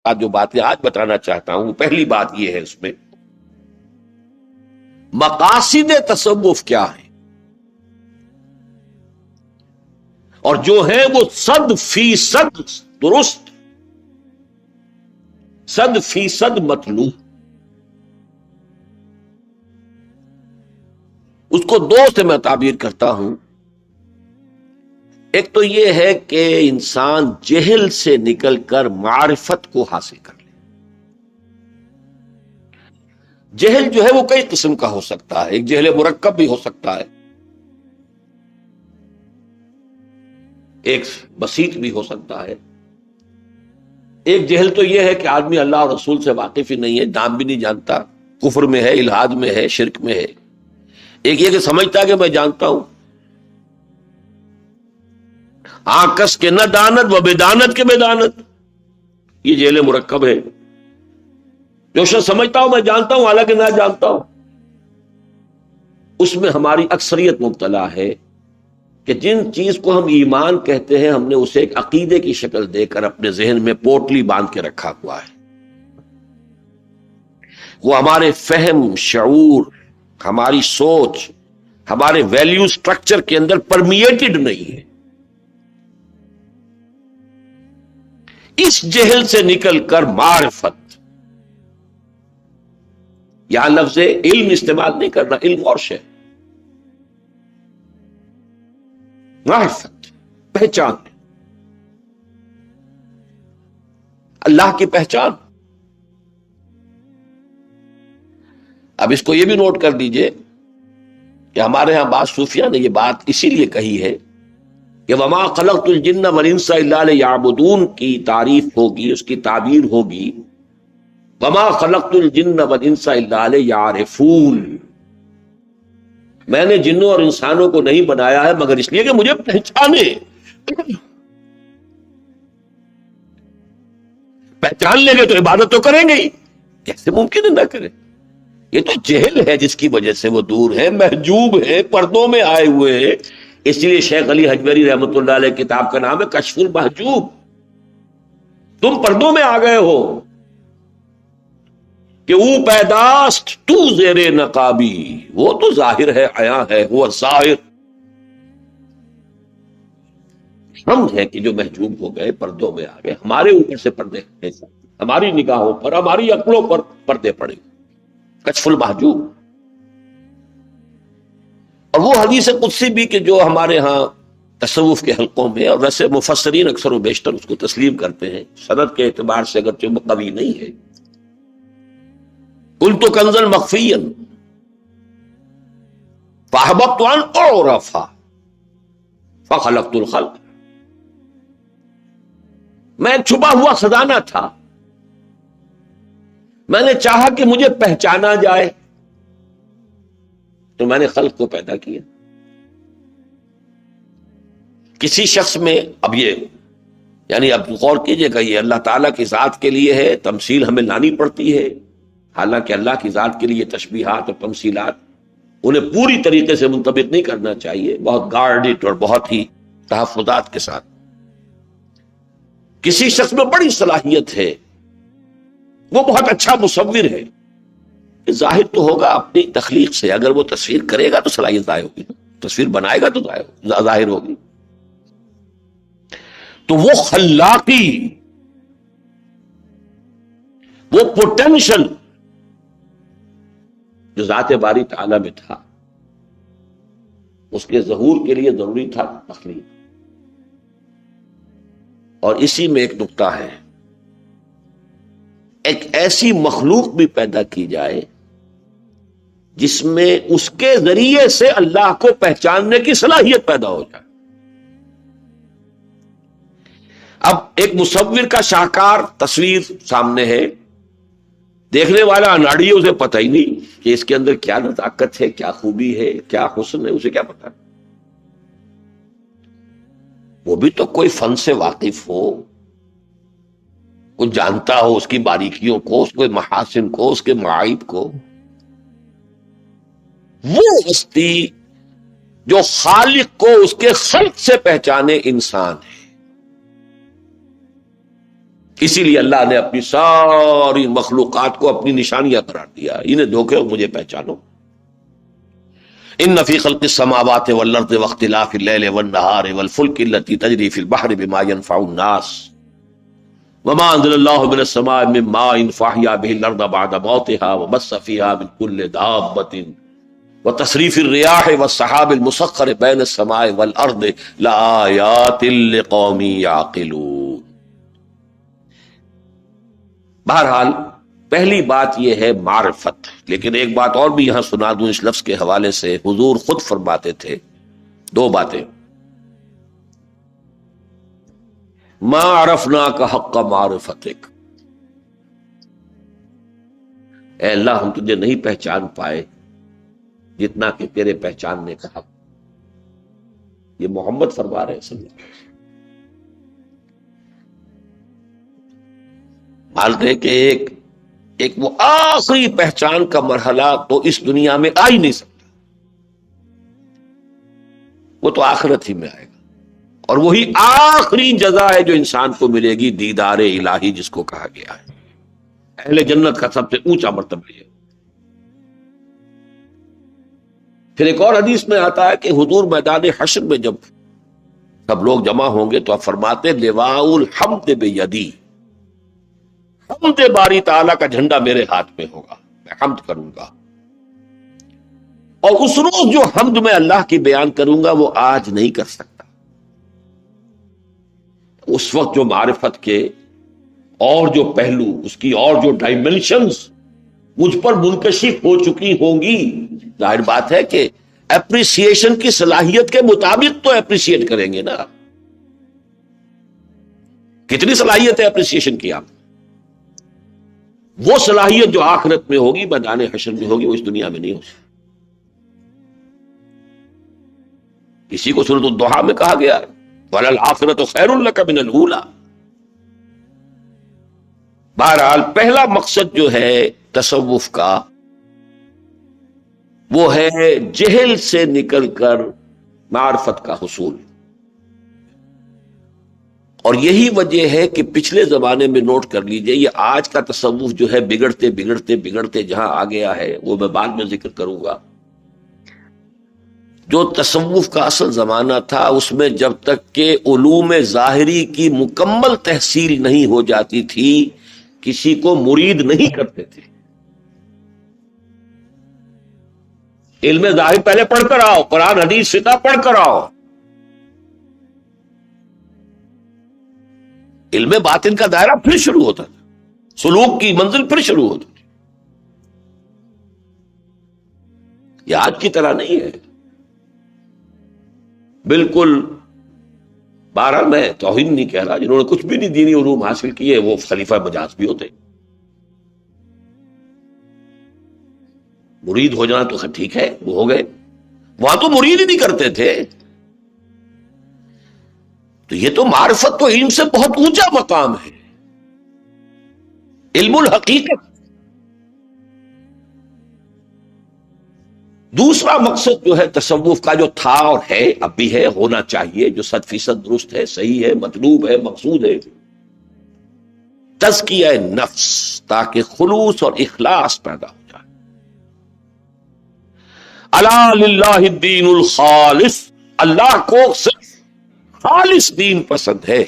جو باتیں آج بتانا چاہتا ہوں پہلی بات یہ ہے، اس میں مقاصد تصوف کیا ہے، اور جو ہے وہ 100% درست، 100% مطلوب۔ اس کو دو سے میں تعبیر کرتا ہوں۔ ایک تو یہ ہے کہ انسان جہل سے نکل کر معرفت کو حاصل کر لے۔ جہل جو ہے وہ کئی قسم کا ہو سکتا ہے، ایک جہل مرکب بھی ہو سکتا ہے، ایک بسیط بھی ہو سکتا ہے۔ ایک جہل تو یہ ہے کہ آدمی اللہ اور رسول سے واقف ہی نہیں ہے، نام بھی نہیں جانتا، کفر میں ہے، الحاد میں ہے، شرک میں ہے۔ ایک یہ کہ سمجھتا ہے کہ میں جانتا ہوں، آکس کے نہ دانت و بدانت کے بدانت، یہ جہل مرکب ہے۔ جو شخص سمجھتا ہوں میں جانتا ہوں حالانکہ نہ جانتا ہوں، اس میں ہماری اکثریت مبتلا ہے کہ جن چیز کو ہم ایمان کہتے ہیں ہم نے اسے ایک عقیدے کی شکل دے کر اپنے ذہن میں پوٹلی باندھ کے رکھا ہوا ہے۔ وہ ہمارے فہم، شعور، ہماری سوچ، ہمارے ویلیو سٹرکچر کے اندر پرمیٹڈ نہیں ہے۔ اس جہل سے نکل کر معرفت، یہاں لفظ علم استعمال نہیں کرنا، علم اور شے، معرفت، پہچان، اللہ کی پہچان۔ اب اس کو یہ بھی نوٹ کر دیجئے کہ ہمارے ہاں بعض صوفیاء نے یہ بات اسی لیے کہی ہے کہ وما خلقت الجن والانس الا لیعبدون کی تعریف ہوگی، اس کی تعبیر ہوگی وما خلقت الجن والانس الا لیعرفون، میں نے جنوں اور انسانوں کو نہیں بنایا ہے مگر اس لیے کہ مجھے پہچانے۔ پہچان لیں گے تو عبادت تو کریں گے ہی، کیسے ممکن ہے نہ کریں؟ یہ تو جہل ہے جس کی وجہ سے وہ دور ہے، محجوب ہے، پردوں میں آئے ہوئے ہیں۔ اس لیے شیخ علی حجویری رحمۃ اللہ علیہ کتاب کا نام ہے کشف المحجوب۔ تم پردوں میں آ گئے ہو کہ وہ پیداست تو زیر نقابی، وہ تو ظاہر ہے، عیاں ہے، وہ ظاہر۔ ہم ہیں کہ جو محجوب ہو گئے، پردوں میں آ گئے، ہمارے اوپر سے پردے ہیں، ہماری نگاہوں پر، ہماری عقلوں پر پردے پڑے، کشف المحجوب۔ اور وہ حدیث قدسی بھی کہ جو ہمارے ہاں تصوف کے حلقوں میں، اور ویسے مفسرین اکثر و بیشتر اس کو تسلیم کرتے ہیں، سند کے اعتبار سے اگرچہ وہ قوی نہیں ہے، قلت کنزا مخفیا فاحببت ان اعرف فخلقت الخلق، میں ایک چھپا ہوا خزانہ تھا، میں نے چاہا کہ مجھے پہچانا جائے تو میں نے خلق کو پیدا کیا۔ کسی شخص میں اب یہ یعنی اب غور کیجئے گا، یہ اللہ تعالیٰ کی ذات کے لیے ہے، تمثیل ہمیں لانی پڑتی ہے، حالانکہ اللہ کی ذات کے لیے تشبیہات اور تمثیلات انہیں پوری طریقے سے منطبق نہیں کرنا چاہیے، بہت گارڈڈ اور بہت ہی تحفظات کے ساتھ۔ کسی شخص میں بڑی صلاحیت ہے، وہ بہت اچھا مصور ہے، ظاہر تو ہوگا اپنی تخلیق سے، اگر وہ تصویر کرے گا تو صلاحیت ظاہر ہوگی، تصویر بنائے گا تو ظاہر ہوگی۔ تو وہ خلاقی، وہ پوٹینشل جو ذات باری تعالیٰ میں تھا، اس کے ظہور کے لیے ضروری تھا تخلیق۔ اور اسی میں ایک نقطہ ہے، ایک ایسی مخلوق بھی پیدا کی جائے جس میں اس کے ذریعے سے اللہ کو پہچاننے کی صلاحیت پیدا ہو جائے۔ اب ایک مصور کا شاہکار تصویر سامنے ہے، دیکھنے والا اناڑی ہے، اسے پتہ ہی نہیں کہ اس کے اندر کیا نزاکت ہے، کیا خوبی ہے، کیا حسن ہے، اسے کیا پتہ؟ وہ بھی تو کوئی فن سے واقف ہو، کچھ جانتا ہو اس کی باریکیوں کو، اس کے محاسن کو، اس کے معائب کو۔ وہ ہستی جو خالق کو اس کے خلق سے پہچانے انسان ہے، اسی لیے اللہ نے اپنی ساری مخلوقات کو اپنی نشانیاں قرار دیا، انہیں دیکھو مجھے پہچانو۔ ان فی خلق السماوات والارض واختلاف اللیل والنہار والفلک التي تجری فی البحر بما ينفع الناس وما انزل اللہ من السماء من ماء فاحیا به الارض بعد موتها وبث فیہا من کل دابۃ وتصریف الرياح والسحاب المسخر بین السماء والارض لآیات لقوم یعقلون۔ بہرحال پہلی بات یہ ہے معرفت، لیکن ایک بات اور بھی یہاں سنا دوں اس لفظ کے حوالے سے۔ حضور خود فرماتے تھے دو باتیں، ما عرفناک حق معرفتک، اے اللہ ہم تجھے نہیں پہچان پائے جتنا کہ تیرے پہچاننے کا حق۔ یہ محمد فرما رہے ہیں صلی اللہ علیہ وسلم۔ مانتے ہیں کہ ایک وہ آخری پہچان کا مرحلہ تو اس دنیا میں آ ہی نہیں سکتا، وہ تو آخرت ہی میں آئے گا، اور وہی آخری جزا ہے جو انسان کو ملے گی، دیدار الہی جس کو کہا گیا ہے۔ اہل جنت کا سب سے اونچا مرتبہ ہے۔ پھر ایک اور حدیث میں آتا ہے کہ حضور میدان حشر میں جب سب لوگ جمع ہوں گے تو آپ فرماتے لواء الحمد بیدی، حمد باری تعالیٰ کا جھنڈا میرے ہاتھ میں ہوگا، میں حمد کروں گا، اور اس روز جو حمد میں اللہ کی بیان کروں گا وہ آج نہیں کر سکتا۔ اس وقت جو معرفت کے اور جو پہلو، اس کی اور جو ڈائمنشنز مجھ پر منکشف ہو چکی ہوں گی، ظاہر بات ہے کہ اپریسیشن کی صلاحیت کے مطابق تو اپریشیٹ کریں گے نا۔ کتنی صلاحیت ہے اپریسیشن کی؟ آپ وہ صلاحیت جو آخرت میں ہوگی، میدان حشر میں ہوگی، وہ اس دنیا میں نہیں ہو سکتی۔ اسی کو سورۃ الضحیٰ میں کہا گیا وَلَلْآخِرَةُ خَيْرٌ لَكَ مِنَ الْأُولَىٰ۔ بہرحال پہلا مقصد جو ہے تصوف کا وہ ہے جہل سے نکل کر معرفت کا حصول، اور یہی وجہ ہے کہ پچھلے زمانے میں نوٹ کر لیجئے، یہ آج کا تصوف جو ہے بگڑتے بگڑتے بگڑتے جہاں آ گیا ہے وہ میں بعد میں ذکر کروں گا۔ جو تصوف کا اصل زمانہ تھا اس میں جب تک کہ علوم ظاہری کی مکمل تحصیل نہیں ہو جاتی تھی کسی کو مرید نہیں کرتے تھے۔ علم ظاہر پہلے پڑھ کر آؤ، قرآن حدیث فقہ پڑھ کر آؤ، علم باطن کا دائرہ پھر شروع ہوتا تھا، سلوک کی منزل پھر شروع ہوتی تھی۔ یہ آج کی طرح نہیں ہے بالکل۔ بہرحال میں توہین نہیں کہہ رہا، جنہوں نے کچھ بھی نہیں دینی علوم حاصل کیے وہ خلیفہ مجاز بھی ہوتے، مرید ہو جانا تو ٹھیک ہے، وہ ہو گئے، وہاں تو مرید ہی نہیں کرتے تھے۔ تو یہ تو معرفت تو علم سے بہت اونچا مقام ہے، علم الحقیقت۔ دوسرا مقصد جو ہے تصوف کا، جو تھا اور ہے اب بھی ہے، ہونا چاہیے، جو 100% درست ہے، صحیح ہے، مطلوب ہے، مقصود ہے، تزکیہ نفس، تاکہ خلوص اور اخلاص پیدا ہو جائے۔ الا للہ الدین الخالص، اللہ کو صرف خالص دین پسند ہے۔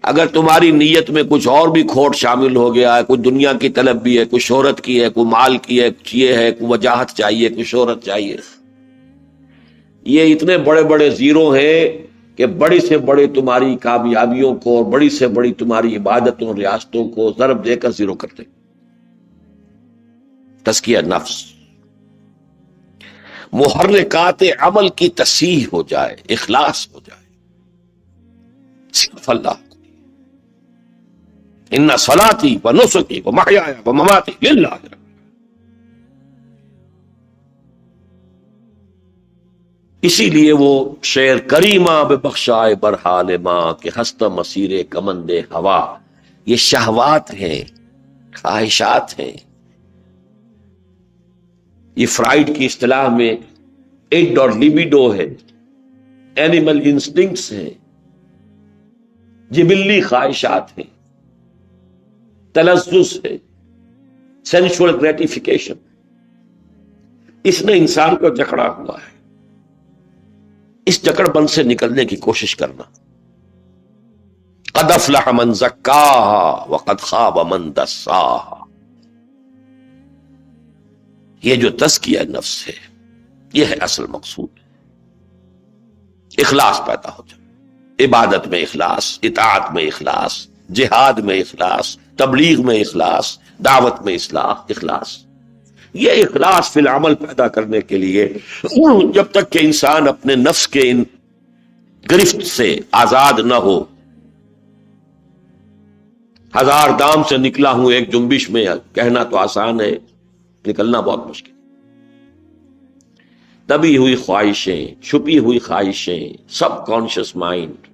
اگر تمہاری نیت میں کچھ اور بھی کھوٹ شامل ہو گیا ہے، کوئی دنیا کی طلب بھی ہے، کوئی شہرت کی ہے، کوئی مال کی ہے، کچھ یہ ہے، کوئی وجاہت چاہیے، کوئی شہرت چاہیے، یہ اتنے بڑے بڑے زیرو ہیں کہ بڑی سے بڑی تمہاری کامیابیوں کو اور بڑی سے بڑی تمہاری عبادتوں ریاستوں کو ضرب دے کر زیرو کرتے۔ تزکیہ نفس، محرکات عمل کی تصحیح ہو جائے، اخلاص ہو جائے صرف اللہ کو۔ ان صلاتی و نسکی و محیای و مماتی للہ، اسی لیے وہ شعر کریمہ بے بخشائے برحال ماں کہ ہست مسیر کمند ہوا، یہ شہوات ہیں، خواہشات ہیں، یہ فرائیڈ کی اصطلاح میں اڈ اور لیبیڈو ہے، اینیمل انسٹنکٹس ہیں، جبلی خواہشات ہیں، تلذذ ہے، سینشول گریٹیفیکیشن، اس نے انسان کو جکڑا ہوا ہے. اس جکڑ بند سے نکلنے کی کوشش کرنا. قد افلح من زکاہا وقد خاب من دساہا. یہ جو تزکیہ نفس ہے یہ ہے اصل مقصود. اخلاص پیدا ہو جائے، عبادت میں اخلاص، اطاعت میں اخلاص، جہاد میں اخلاص، تبلیغ میں اخلاص، دعوت میں اخلاص. یہ اخلاص فی العمل پیدا کرنے کے لیے جب تک کہ انسان اپنے نفس کے ان گرفت سے آزاد نہ ہو، ہزار دام سے نکلا ہوں ایک جنبش میں، کہنا تو آسان ہے، نکلنا بہت مشکل. دبی ہوئی خواہشیں، چھپی ہوئی خواہشیں، سب کانشس مائنڈ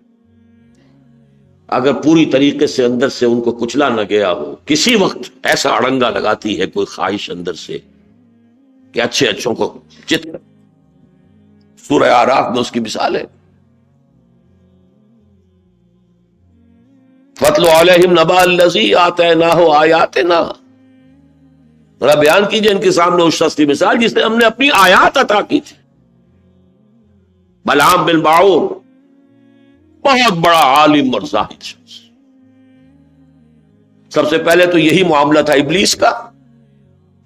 اگر پوری طریقے سے اندر سے ان کو کچلا نہ گیا ہو، کسی وقت ایسا اڑنگا لگاتی ہے کوئی خواہش اندر سے کہ اچھے اچھوں کو چت. سورہ اعراف میں اس کی مثال ہے. فَاتْلُ عَلَيْهِمْ نَبَأَ الَّذِي آتَيْنَاهُ آيَاتِنَا. ذرا بیان کیجئے ان کے سامنے اس شخص کی مثال جس نے ہم نے اپنی آیات عطا کی تھی. بلعام بن باعور بہت بڑا عالم اور زاہد شخص. سب سے پہلے تو یہی معاملہ تھا ابلیس کا.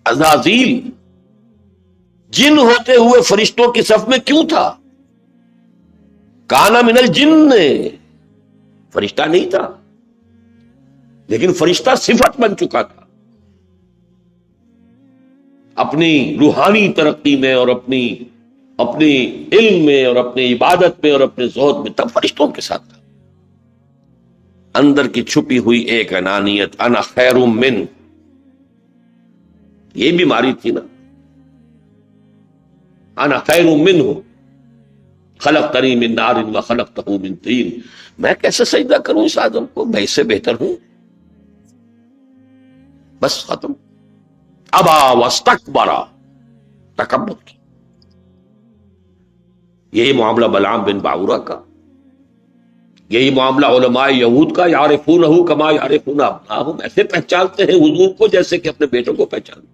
عزازیل جن ہوتے ہوئے فرشتوں کی صف میں کیوں تھا؟ کانا من الجن، فرشتہ نہیں تھا لیکن فرشتہ صفت بن چکا تھا. اپنی روحانی ترقی میں اور اپنی علم میں اور اپنی عبادت میں اور اپنے زہد میں تب فرشتوں کے ساتھ تھا. اندر کی چھپی ہوئی ایک انانیت، انا خیر من، یہ بیماری تھی نا. انا خیر منہ خلقتنی من نار وخلقتہ من طین. میں کیسے سجدہ کروں اس آدم کو، میں اس سے بہتر ہوں. بس ختم. ابا واستکبر، تکبر کی. یہی معاملہ بلعام بن باعورہ کا، یہی معاملہ علماء یہود کا. یعرفونہ کما یعرفون ابناءہم، ایسے پہچانتے ہیں حضور کو جیسے کہ اپنے بیٹوں کو پہچانتے.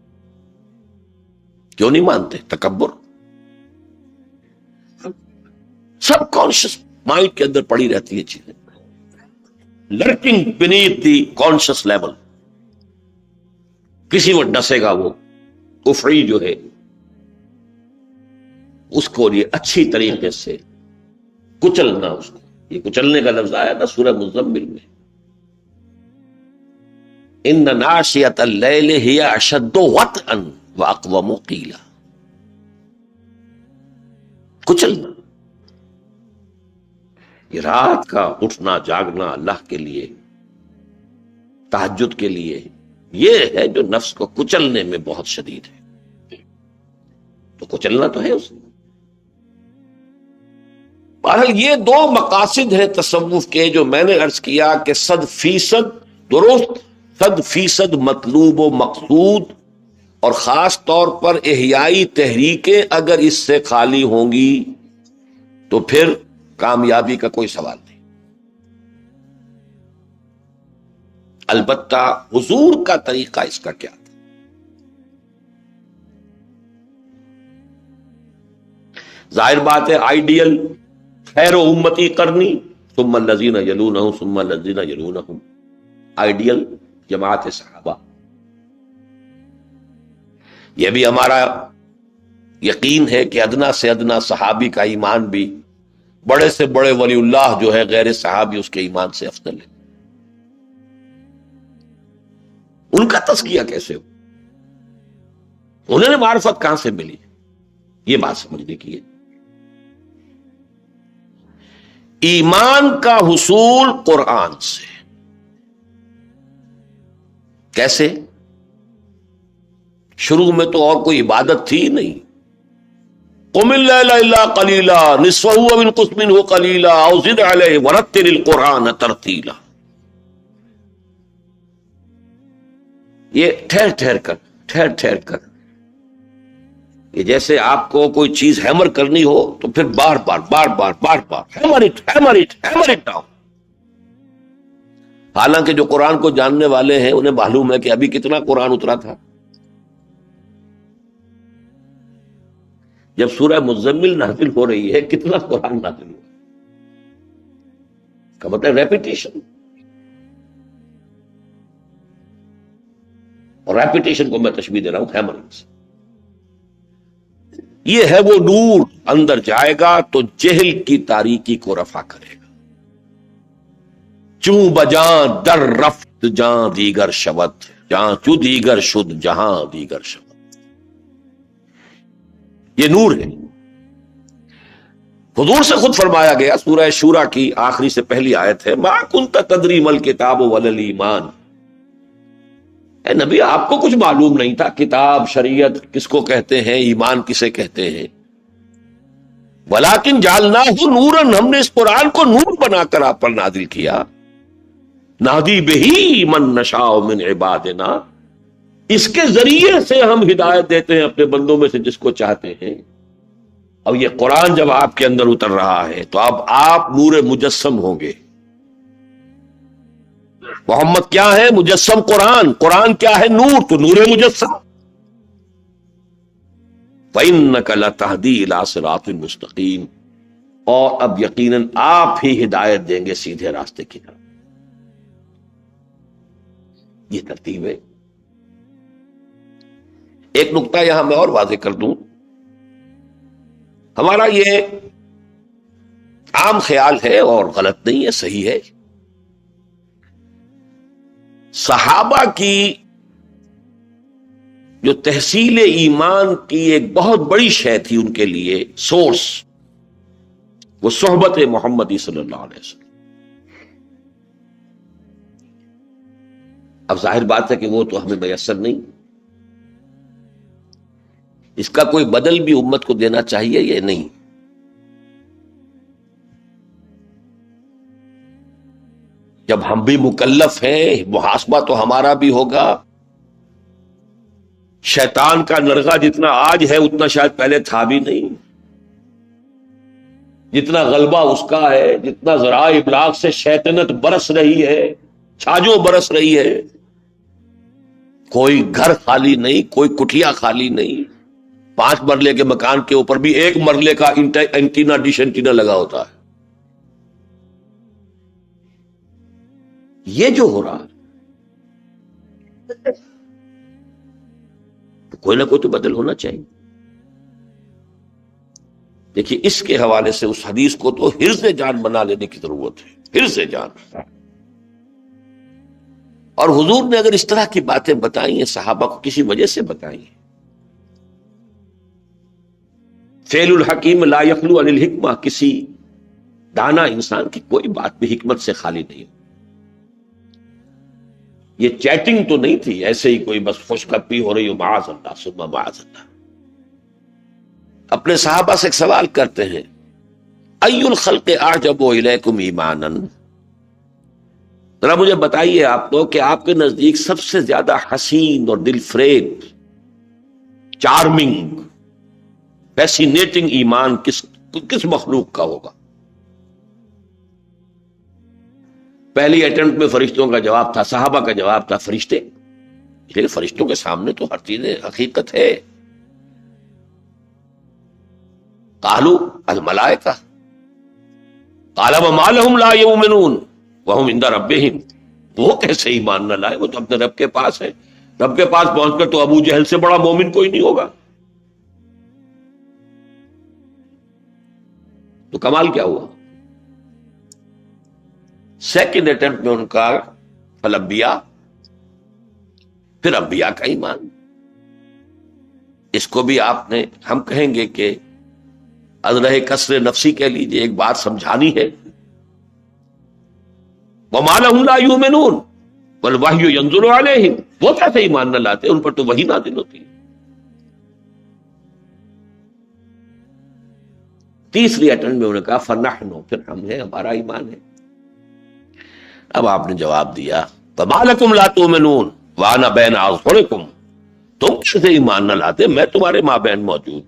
کیوں نہیں مانتے؟ تکبر. سب کانشس مائنڈ کے اندر پڑی رہتی ہے چیزیں، لرکنگ بینیتھ دی کانشس لیول. کسی وقت ڈسے گا وہ کفری جو ہے، اس کو یہ اچھی طریقے سے کچلنا. اس کو یہ کچلنے کا لفظ آیا نا سورہ مزمل میں، ان ناشئۃ اللیل ہی اشد وطئا واقوم قیلا. کچلنا. یہ رات کا اٹھنا جاگنا اللہ کے لیے، تہجد کے لیے، یہ ہے جو نفس کو کچلنے میں بہت شدید ہے. تو کچلنا تو ہے اس نے. بہرحال یہ دو مقاصد ہیں تصوف کے جو میں نے عرض کیا کہ 100% درست، 100% مطلوب و مقصود، اور خاص طور پر احیائی تحریکیں اگر اس سے خالی ہوں گی تو پھر کامیابی کا کوئی سوال نہیں. البتہ حضور کا طریقہ اس کا کیا تھا؟ ظاہر بات ہے آئیڈیل خیر و امتی کرنی ثم الذین یلونہم ثم الذین یلونہم، آئیڈیل جماعت صحابہ. یہ بھی ہمارا یقین ہے کہ ادنا سے ادنا صحابی کا ایمان بھی بڑے سے بڑے ولی اللہ جو ہے غیر صحابی اس کے ایمان سے افضل ہے. ان کا تزکیہ کیسے ہو؟ انہوں نے معرفت کہاں سے ملی؟ یہ بات سمجھنے کی ہے. ایمان کا حصول قرآن سے. کیسے؟ شروع میں تو اور کوئی عبادت تھی نہیں. قم اللیل الا قلیلا نصفہ او انقص منہ قلیلا او زد علیہ ورتل القرآن ترتیلا. یہ ٹھہر ٹھہر کر یہ جیسے آپ کو کوئی چیز ہیمر کرنی ہو تو پھر بار بار ہیمر اٹ ڈاؤن. حالانکہ جو قرآن کو جاننے والے ہیں انہیں معلوم ہے کہ ابھی کتنا قرآن اترا تھا. جب سورہ مزمل نازل ہو رہی ہے کتنا قرآن نازل ہوا کا مطلب ریپیٹیشن. اور ریپیٹیشن کو میں تشبیہ دے رہا ہوں ہیمرنگ سے. یہ ہے وہ نور اندر جائے گا تو جہل کی تاریکی کو رفع کرے گا. چوں بجاں در رفت جاں دیگر شود جاں چو دیگر شد جہاں دیگر شود. یہ نور ہے. حضور سے خود فرمایا گیا سورہ شورا کی آخری سے پہلی آیت ہے ما کنت تدری مل کتاب ولل ایمان. اے نبی آپ کو کچھ معلوم نہیں تھا کتاب شریعت کس کو کہتے ہیں ایمان کسے کہتے ہیں. ولیکن جعلناہ نوراً ہم نے اس قرآن کو نور بنا کر آپ پر نازل کیا. نہدی بہی من نشاء من عبادنا اس کے ذریعے سے ہم ہدایت دیتے ہیں اپنے بندوں میں سے جس کو چاہتے ہیں. اب یہ قرآن جب آپ کے اندر اتر رہا ہے تو اب آپ نور مجسم ہوں گے. محمد کیا ہے؟ مجسم قرآن. قرآن کیا ہے؟ نور. تو نور مجسم. فَإِنَّكَ لَتَهْدِي إِلَىٰ صِرَاطٍ مُسْتَقِيمٍ. اور اب یقیناً آپ ہی ہدایت دیں گے سیدھے راستے کی طرف. یہ ترتیب ہے. ایک نقطہ یہاں میں اور واضح کر دوں. ہمارا یہ عام خیال ہے اور غلط نہیں ہے، صحیح ہے. صحابہ کی جو تحصیل ایمان کی ایک بہت بڑی شے تھی ان کے لیے سورس، وہ صحبت محمدی صلی اللہ علیہ وسلم. اب ظاہر بات ہے کہ وہ تو ہمیں میسر نہیں. اس کا کوئی بدل بھی امت کو دینا چاہیے یا نہیں؟ جب ہم بھی مکلف ہیں محاسبہ تو ہمارا بھی ہوگا. شیطان کا نرغہ جتنا آج ہے اتنا شاید پہلے تھا بھی نہیں. جتنا غلبہ اس کا ہے، جتنا ذرائع ابلاغ سے شیطنت برس رہی ہے، چھاجوں برس رہی ہے، کوئی گھر خالی نہیں، کوئی کٹھیا خالی نہیں. 5 مرلے کے مکان کے اوپر بھی 1 مرلے کا اینٹینا ڈش اینٹینا لگا ہوتا ہے. یہ جو ہو رہا ہے تو کوئی نہ کوئی تو بدل ہونا چاہیے. دیکھیے اس کے حوالے سے اس حدیث کو تو حرز جان بنا لینے کی ضرورت ہے. حرز جان. اور حضور نے اگر اس طرح کی باتیں بتائی ہیں صحابہ کو کسی وجہ سے بتائی ہیں. فعل الحکیم لا یخلو عن الحکمہ. کسی دانا انسان کی کوئی بات بھی حکمت سے خالی نہیں ہو. یہ چیٹنگ تو نہیں تھی ایسے ہی کوئی بس خوش گپی ہو رہی ہو معاذ اللہ ثم معاذ اللہ. اپنے صحابہ سے ایک سوال کرتے ہیں ای الخلق اعجب الیکم ایمانا. ذرا مجھے بتائیے آپ کو کہ آپ کے نزدیک سب سے زیادہ حسین اور دل فریب، چارمنگ، فیسینیٹنگ ایمان کس مخلوق کا ہوگا؟ پہلی اٹمپٹ میں فرشتوں کا جواب تھا، صحابہ کا جواب تھا فرشتے. لیکن فرشتوں کے سامنے تو ہر چیز حقیقت ہے. قالوا الملائکہ قال وما لهم لا یؤمنون وهم عند ربهم. وہ کیسے ایمان نہ لائے؟ وہ تو اپنے رب کے پاس ہے. رب کے پاس پہنچ کر تو ابو جہل سے بڑا مومن کوئی نہیں ہوگا. تو کمال کیا ہوا؟ سیکنڈ اٹمپٹ میں ان کا فالانبیاء، پھر انبیاء کا ایمان. اس کو بھی آپ نے ہم کہیں گے کہ ازرہ کسر نفسی کہہ لیجیے، ایک بات سمجھانی ہے. وَمَا لَهُمْ لَا يُؤْمِنُونَ وَالْوَحْيُ يَنزِلُ عَلَيْهِمْ. وہ کیسے ایمان نہ لاتے؟ ان پر تو وحی نازل ہوتی ہے. تیسری اٹمپٹ میں انہوں نے کہا فَنَحْنُ، پھر ہم ہیں، ہمارا ایمان ہے. اب آپ نے جواب دیا فَمَا لَكُمْ لَا تُؤْمِنُونَ وَأَنَا بَيْنَ أَظْهُرِكُمْ. تم کیسے ایمان نہ لاتے؟ میں تمہارے مابین موجود.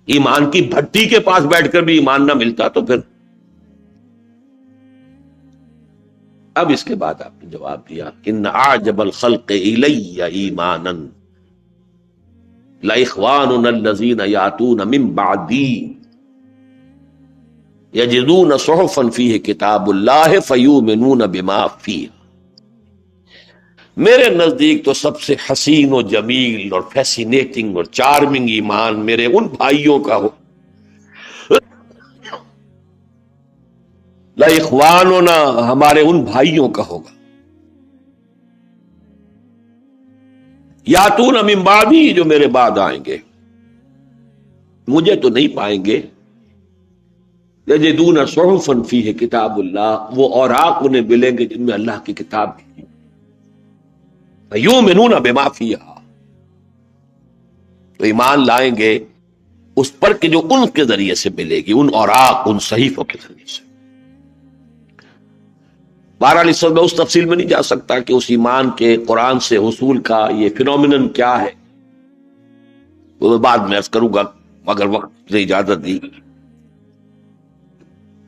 ایمان کی بھٹی کے پاس بیٹھ کر بھی ایمان نہ ملتا تو پھر اب اس کے بعد آپ نے جواب دیا ان اعجب الخلق الی ایمانا لاخواننا الذین یاتون من بعدی یجدون صحفا فیہ کتاب اللہ فیؤمنون بما فیہ. میرے نزدیک تو سب سے حسین و جمیل اور فیسینیٹنگ اور چارمنگ ایمان میرے ان بھائیوں کا ہو لاخواننا ہمارے ان بھائیوں کا ہوگا یاتون من بعدی جو میرے بعد آئیں گے. مجھے تو نہیں پائیں گے. یجدون صحفا فیہ کتاب اللہ وہ اوراق انہیں ملیں گے جن میں اللہ کی کتاب ہے. یؤمنون بما فیہا تو ایمان لائیں گے اس پر کہ جو ان کے ذریعے سے ملے گی، ان اوراق ان صحیفوں کے ذریعے سے. بہرحال اس وقت میں اس تفصیل میں نہیں جا سکتا کہ اس ایمان کے قرآن سے حصول کا یہ فینومینن کیا ہے، وہ بعد میں عرض کروں گا اگر وقت نے اجازت دی.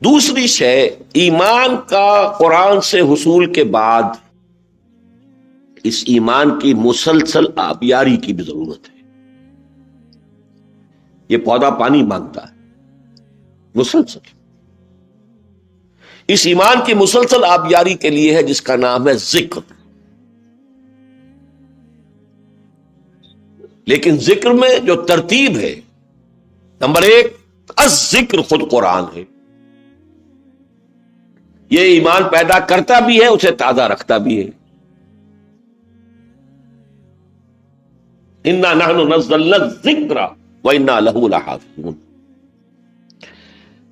دوسری شے، ایمان کا قرآن سے حصول کے بعد اس ایمان کی مسلسل آبیاری کی بھی ضرورت ہے. یہ پودا پانی مانگتا ہے مسلسل. اس ایمان کی مسلسل آبیاری کے لیے ہے جس کا نام ہے ذکر. لیکن ذکر میں جو ترتیب ہے، نمبر ایک الذکر خود قرآن ہے. یہ ایمان پیدا کرتا بھی ہے، اسے تازہ رکھتا بھی ہے. انا نحن نزلنا الذکر وانا لہ لحافظون.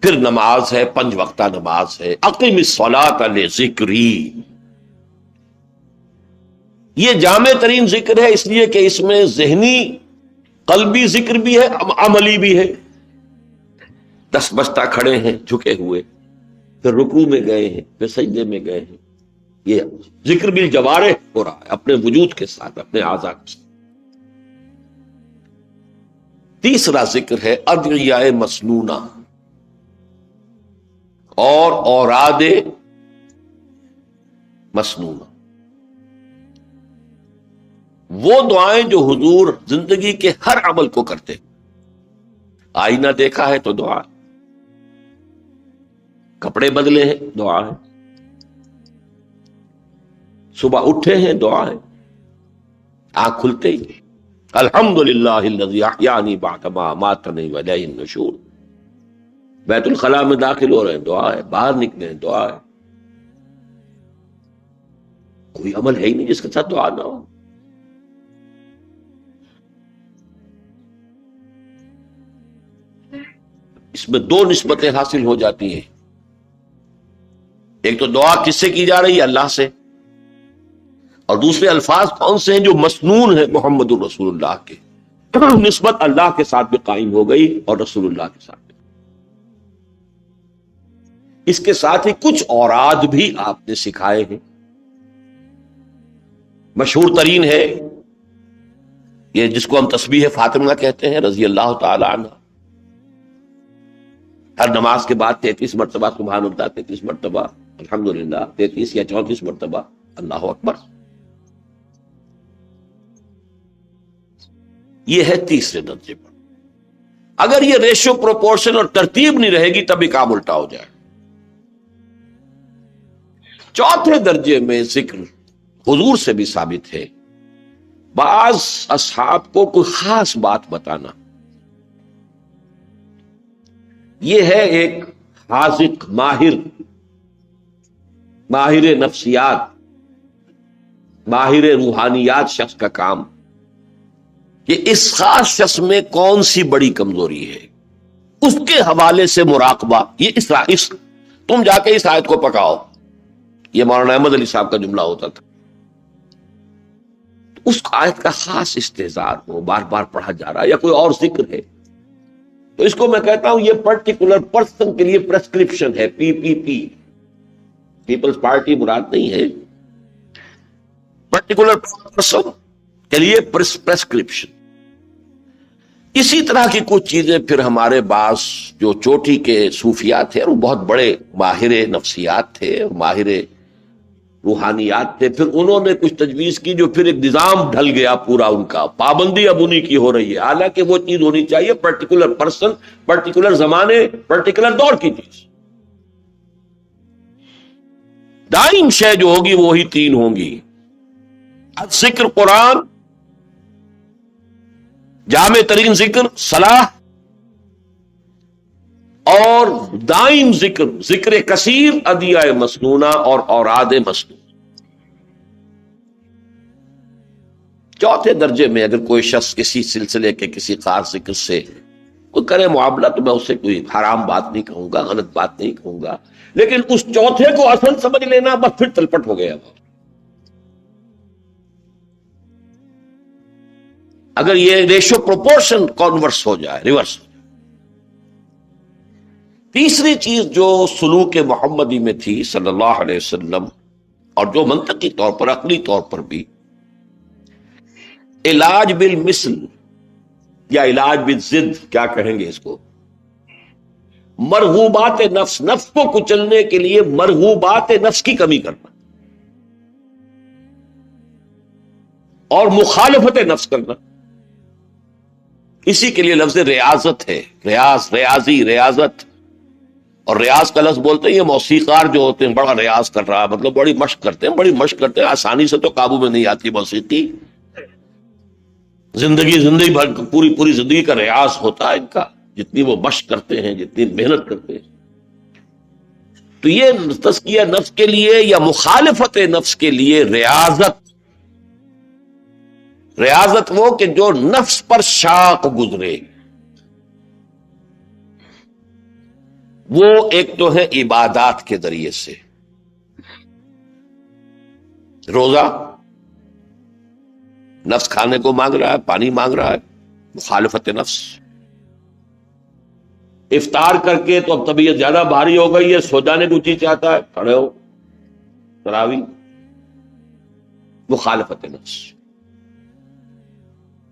پھر نماز ہے، 5 وقتہ نماز ہے. اقم الصلاۃ لذکری، یہ جامع ترین ذکر ہے اس لیے کہ اس میں ذہنی قلبی ذکر بھی ہے، عملی بھی ہے. 10 بستہ کھڑے ہیں جھکے ہوئے، پھر رکوع میں گئے ہیں، پھر سجدے میں گئے ہیں. یہ ذکر بالجوارح ہو رہا ہے، اپنے وجود کے ساتھ، اپنے اعضاء کے ساتھ. تیسرا ذکر ہے ادعیاء مسنونہ اور اوراد مسنونہ. وہ دعائیں جو حضور زندگی کے ہر عمل کو کرتے. آئینہ دیکھا ہے تو دعا، کپڑے بدلے ہیں دعا ہے، صبح اٹھے ہیں دعا ہے، آنکھ کھلتے ہی الحمدللہ الذی احیانی بعد ما اماتنی والیہ النشور. بیت الخلاء میں داخل ہو رہے ہیں دعا ہے، باہر نکلے ہیں دعا ہے. کوئی عمل ہے ہی نہیں جس کے ساتھ دعا نہ ہو. اس میں 2 نسبتیں حاصل ہو جاتی ہیں. ایک تو دعا کس سے کی جا رہی ہے؟ اللہ سے. اور دوسرے الفاظ کون سے ہیں جو مسنون ہیں؟ محمد الرسول اللہ کے. نسبت اللہ کے ساتھ بھی قائم ہو گئی اور رسول اللہ کے ساتھ بھی. اس کے ساتھ ہی کچھ اوراد بھی آپ نے سکھائے ہیں. مشہور ترین ہے یہ جس کو ہم تسبیح فاطمہ کہتے ہیں رضی اللہ تعالی عنہ. ہر نماز کے بعد 33 مرتبہ سبحان اللہ، 33 مرتبہ الحمدللہ، 33 یا 34 مرتبہ اللہ اکبر. یہ ہے تیسرے درجے پر. اگر یہ ریشو پروپورشن اور ترتیب نہیں رہے گی تب کام الٹا ہو جائے. چوتھے درجے میں ذکر حضور سے بھی ثابت ہے. بعض اصحاب کو کوئی خاص بات بتانا، یہ ہے ایک حاذق ماہر نفسیات، ماہر روحانیات شخص کا کام کہ اس خاص شخص میں کون سی بڑی کمزوری ہے، اس کے حوالے سے مراقبہ. یہ تم جا کے اس آیت کو پکاؤ، یہ مولانا احمد علی صاحب کا جملہ ہوتا تھا. اس آیت کا خاص استحضار ہو، بار بار پڑھا جا رہا ہے، یا کوئی اور ذکر ہے تو اس کو میں کہتا ہوں یہ پرٹیکولر پرسن کے لیے پرسکرپشن ہے. PPP پیپلز پارٹی مراد نہیں ہے، پرٹیکولر پرسن کے لیے پرسکرپشن. اسی طرح کی کچھ چیزیں پھر ہمارے بعض جو چوٹی کے صوفیات تھے، وہ بہت بڑے ماہر نفسیات تھے، ماہر روحانیات تھے، پھر انہوں نے کچھ تجویز کی جو پھر ایک نظام ڈھل گیا پورا ان کا، پابندی اب انہی کی ہو رہی ہے، حالانکہ وہ چیز ہونی چاہیے پرٹیکولر پرسن، پرٹیکولر زمانے، پرٹیکولر دور کی چیز۔ دائم شے جو ہوگی وہی تین ہوں گی، ذکر قرآن، جامع ترین ذکر صلاح، اور دائم ذکر، ذکر کثیر، ادعیہ مسنونہ اور اوراد مسنون۔ چوتھے درجے میں اگر کوئی شخص کسی سلسلے کے کسی خاص ذکر سے کوئی کرے معاملہ تو میں اسے کوئی حرام بات نہیں کہوں گا، غلط بات نہیں کہوں گا، لیکن اس چوتھے کو اصل سمجھ لینا بس پھر تلپٹ ہو گیا۔ اگر یہ ریشو پروپورشن کانورس ہو جائے، ریورس ہو جائے۔ تیسری چیز جو سلوک محمدی میں تھی صلی اللہ علیہ وسلم، اور جو منطقی طور پر، عقلی طور پر بھی، علاج بالمثل یا علاج بالضد، کیا کہیں گے اس کو، مرغوبات نفس، نفس کو کچلنے کے لیے مرغوبات نفس کی کمی کرنا اور مخالفت نفس کرنا، اسی کے لیے لفظ ریاضت ہے، ریاض، ریاضی، ریاضت۔ اور ریاض کا لفظ بولتے ہیں یہ موسیقار جو ہوتے ہیں، بڑا ریاض کر رہا ہے، مطلب بڑی مشق کرتے ہیں، بڑی مشق کرتے ہیں، آسانی سے تو قابو میں نہیں آتی موسیقی، زندگی بھر پوری زندگی کا ریاض ہوتا ہے ان کا، جتنی وہ مشق کرتے ہیں، جتنی محنت کرتے ہیں۔ تو یہ تزکیہ نفس کے لیے یا مخالفت نفس کے لیے ریاضت وہ کہ جو نفس پر شاق گزرے، وہ ایک تو ہے عبادات کے ذریعے سے، روزہ، نفس کھانے کو مانگ رہا ہے، پانی مانگ رہا ہے، مخالفت نفس۔ افطار کر کے تو اب طبیعت زیادہ بھاری ہو گئی ہے، سو جانے کو جی چاہتا ہے، کھڑے ہو، تراوی، مخالفت نفس۔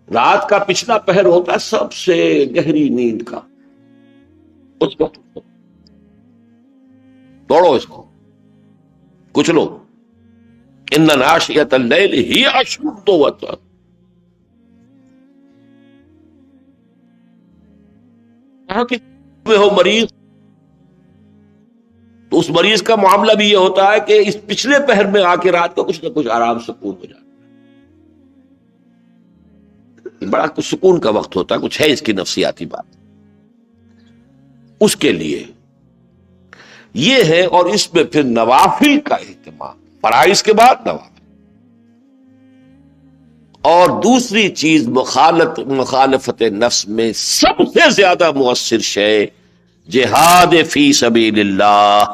رات کا پچھلا پہر ہوتا ہے سب سے گہری نیند کا، اس کو توڑو، اس کو کچھ لو، ان ناشئۃ اللیل ہی اشد وطئ۔ میں ہو مریض تو اس مریض کا معاملہ بھی یہ ہوتا ہے کہ اس پچھلے پہر میں آ کے رات کو کچھ نہ کچھ آرام سکون ہو جاتا ہے، بڑا کچھ سکون کا وقت ہوتا ہے، کچھ ہے اس کی نفسیاتی بات اس کے لیے یہ ہے۔ اور اس میں پھر نوافل کا اہتمام، فرائض کے بعد نوافل۔ اور دوسری چیز مخالفت نفس میں سب سے زیادہ مؤثر شے جہاد فی سبیل اللہ،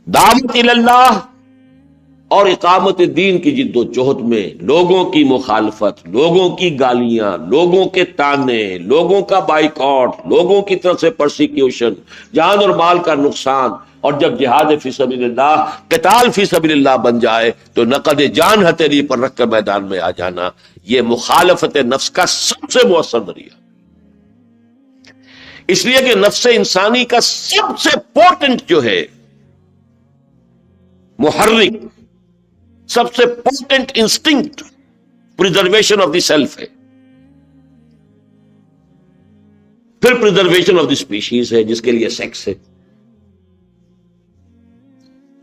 دعوت اللہ اور اقامت دین کی جد و جہد میں لوگوں کی مخالفت، لوگوں کی گالیاں، لوگوں کے تانے، لوگوں کا بائیکاٹ، لوگوں کی طرف سے پرسیکیوشن، جان اور مال کا نقصان۔ اور جب جہاد فی سبیل اللہ، قتال فی سبیل اللہ بن جائے تو نقد جان ہتھیلی پر رکھ کر میدان میں آ جانا، یہ مخالفت نفس کا سب سے مؤثر ذریعہ۔ اس لیے کہ نفس انسانی کا سب سے پورٹنٹ جو ہے محرک، سب سے important instinct preservation of the self ہے، پھر پریزرویشن آف دی اسپیشیز ہے، جس کے لیے سیکس ہے۔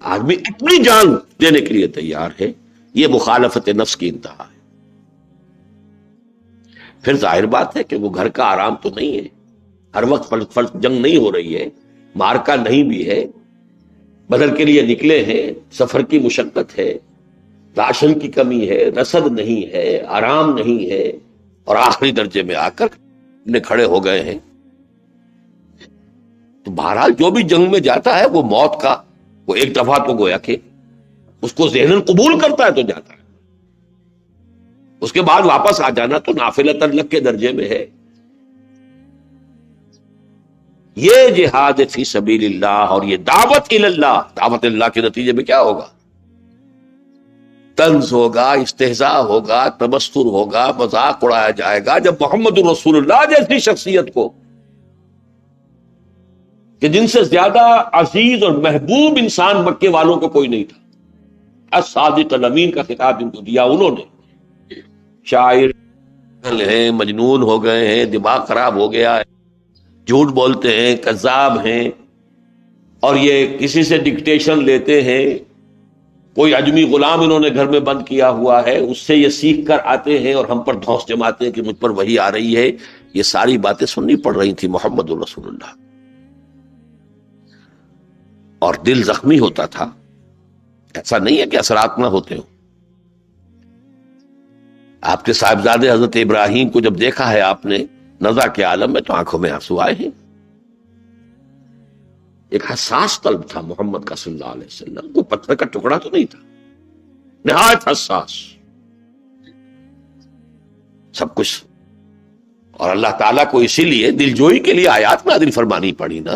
آدمی اپنی جان دینے کے لیے تیار ہے، یہ مخالفت نفس کی انتہا ہے۔ پھر ظاہر بات ہے کہ وہ گھر کا آرام تو نہیں ہے، ہر وقت جنگ نہیں ہو رہی ہے، مارکا نہیں بھی ہے، بدر کے لیے نکلے ہیں، سفر کی مشقت ہے، راشن کی کمی ہے، رسد نہیں ہے، آرام نہیں ہے، اور آخری درجے میں آ کر کھڑے ہو گئے ہیں۔ تو بہرحال جو بھی جنگ میں جاتا ہے وہ موت کا، وہ ایک دفعہ تو گویا کہ اس کو ذہناً قبول کرتا ہے تو جاتا ہے، اس کے بعد واپس آ جانا تو نافلۃ لک کے درجے میں ہے۔ یہ جہاد فی سبیل اللہ اور یہ دعوت اللہ، دعوت اللہ کے نتیجے میں کیا ہوگا؟ طنز ہوگا، استہزاء ہوگا، تبصر ہوگا، مذاق اڑایا جائے گا۔ جب محمد رسول اللہ جیسی شخصیت کو، کہ جن سے زیادہ عزیز اور محبوب انسان مکے والوں کو کوئی نہیں تھا، الصادق الامین کا خطاب ان کو دیا انہوں نے. شاعر ہیں، مجنون ہو گئے ہیں، دماغ خراب ہو گیا ہے، جھوٹ بولتے ہیں، کذاب ہیں، اور یہ کسی سے ڈکٹیشن لیتے ہیں. کوئی اجمی غلام انہوں نے گھر میں بند کیا ہوا ہے، اس سے یہ سیکھ کر آتے ہیں اور ہم پر دھوس جماتے ہیں کہ مجھ پر وحی آ رہی ہے. یہ ساری باتیں سننی پڑ رہی تھی محمد رسول اللہ، اور دل زخمی ہوتا تھا. ایسا نہیں ہے کہ اثرات نہ ہوتے ہوں. آپ کے صاحبزادے حضرت ابراہیم کو جب دیکھا ہے آپ نے نزع کے عالم میں تو آنکھوں میں آنسو آئے ہیں. ایک حساس قلب تھا محمد کا صلی اللہ علیہ وسلم، کوئی پتھر کا ٹکڑا تو نہیں تھا، نہایت حساس سب کچھ. اور اللہ تعالیٰ کو اسی لیے دل جوئی کے لیے آیات نازل فرمانی پڑی نا.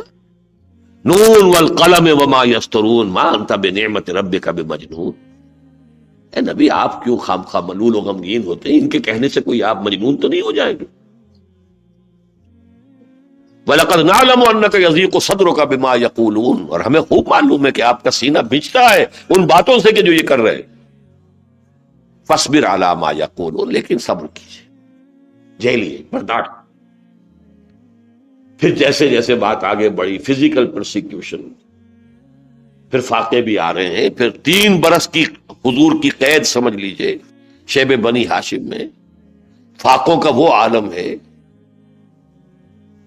نون والقلم وما یسطرون ما انت بنعمت ربک بمجنون. اے نبی آپ کیوں خامخواہ ملول و غمگین ہوتے ہیں؟ ان کے کہنے سے کوئی آپ مجنون تو نہیں ہو جائیں گے. وَلَقَدْ نَعْلَمُ أَنَّكَ يَضِيقُ صَدْرُكَ بِمَا يَقُولُونَ. اور ہمیں خوب معلوم ہے کہ آپ کا سینہ بھیجتا ہے ان باتوں سے کہ جو یہ کر رہے ہیں. فَاصْبِرْ عَلَى مَا يَقُولُونَ. لیکن صبر کیجیے، جھیلیے، برداشت. پھر جیسے جیسے بات آگے بڑھی، فزیکل پرسیکیوشن، پھر فاقے بھی آ رہے ہیں. پھر 3 برس کی حضور کی قید سمجھ لیجئے شیب بنی ہاشم میں. فاقوں کا وہ عالم ہے،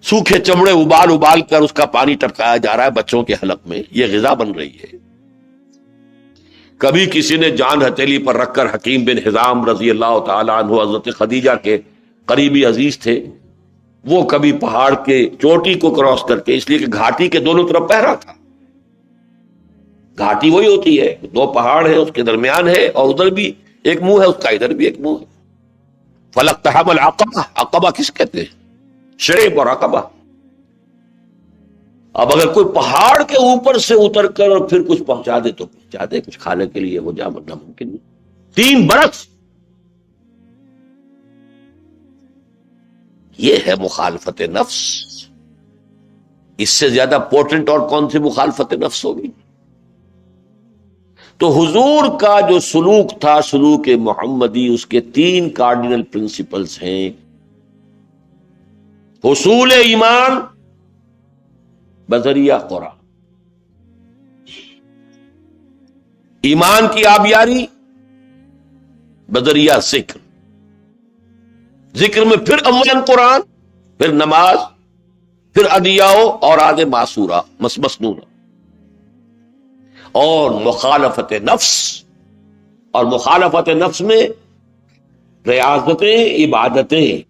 سوکھے چمڑے ابال ابال کر اس کا پانی ٹپکایا جا رہا ہے بچوں کے حلق میں، یہ غذا بن رہی ہے. کبھی کسی نے جان ہتھیلی پر رکھ کر، حکیم بن حزام رضی اللہ تعالی عنہ حضرت خدیجہ کے قریبی عزیز تھے، وہ کبھی پہاڑ کے چوٹی کو کراس کر کے، اس لیے کہ گھاٹی کے دونوں طرف پہرا تھا. گھاٹی وہی ہوتی ہے، 2 پہاڑ ہیں، اس کے درمیان ہے، اور ادھر بھی ایک منہ ہے، اس کا ادھر بھی ایک منہ ہے. فَلَقْتَحَمَ الْعَقَبَةَ. عقبہ کس کہتے ہیں؟ شعیب اور عقبہ. اب اگر کوئی پہاڑ کے اوپر سے اتر کر اور پھر کچھ پہنچا دے تو پہنچا دے، کچھ کھانے کے لیے ہو جا، ورنہ ممکن نہیں. 3 برس. یہ ہے مخالفت نفس. اس سے زیادہ پورٹنٹ اور کون سی مخالفت نفس ہوگی؟ تو حضور کا جو سلوک تھا، سلوک محمدی، اس کے 3 کارڈینل پرنسپلز ہیں. حصول ایمان بذریعہ قرآن، ایمان کی آبیاری بذریعہ ذکر، ذکر میں پھر اولاً قرآن، پھر نماز، پھر ادعیاء اور آدھے معصورہ مسنونہ، اور مخالفت نفس. اور مخالفت نفس میں ریاضتیں، عبادتیں،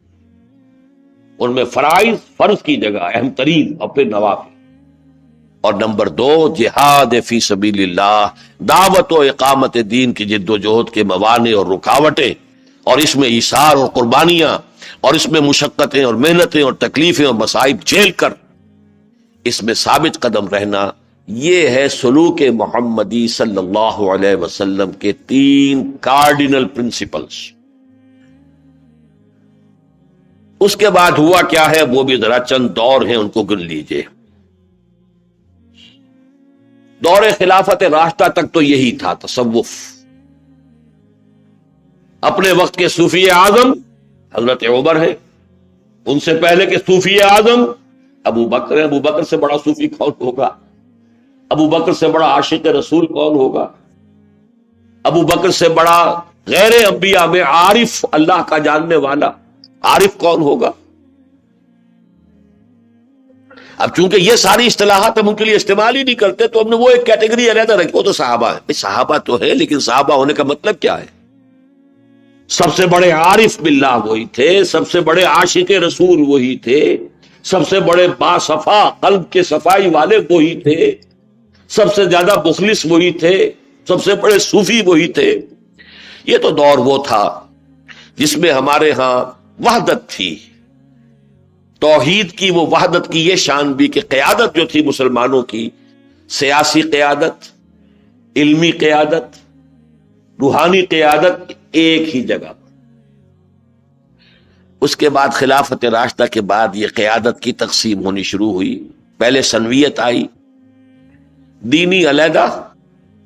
ان میں فرض کی جگہ اہم ترین، اور پھر نوافل. اور نمبر 2 جہاد فی سبیل اللہ، دعوت و اقامت دین کی جد و جہد کے موانع اور رکاوٹیں، اور اس میں ایثار اور قربانیاں، اور اس میں مشقتیں اور محنتیں اور تکلیفیں اور مصائب جھیل کر اس میں ثابت قدم رہنا. یہ ہے سلوک محمدی صلی اللہ علیہ وسلم کے 3 کارڈینل پرنسپلز. اس کے بعد ہوا کیا ہے وہ بھی ذرا چند دور ہیں، ان کو گن لیجئے. دور خلافت راشدہ تک تو یہی تھا تصوف. اپنے وقت کے صوفی اعظم حضرت عمر ہے، ان سے پہلے کے صوفی اعظم ابو بکر ہے. ابو بکر سے بڑا صوفی کون ہوگا؟ ابو بکر سے بڑا عاشق رسول کون ہوگا؟ ابو بکر سے بڑا غیر انبیاء میں عارف، اللہ کا جاننے والا عارف کون ہوگا؟ اب چونکہ یہ ساری اصطلاحات ہم ان کے لیے استعمال ہی نہیں کرتے، تو ہم نے وہ ایک کیٹیگری علیحدہ رکھی، وہ تو صحابہ ہے. صحابہ تو ہے، لیکن صحابہ ہونے کا مطلب کیا ہے؟ سب سے بڑے عارف باللہ وہی تھے، سب سے بڑے عاشق رسول وہی تھے، سب سے بڑے باصفا قلب کے صفائی والے وہی تھے، سب سے زیادہ مخلص وہی تھے، سب سے بڑے صوفی وہی تھے. یہ تو دور وہ تھا جس میں ہمارے ہاں وحدت تھی، توحید کی، وہ وحدت کی یہ شان بھی کہ قیادت جو تھی مسلمانوں کی، سیاسی قیادت، علمی قیادت، روحانی قیادت ایک ہی جگہ. اس کے بعد خلافت راشدہ کے بعد یہ قیادت کی تقسیم ہونی شروع ہوئی. پہلے سنویت آئی، دینی علیحدہ،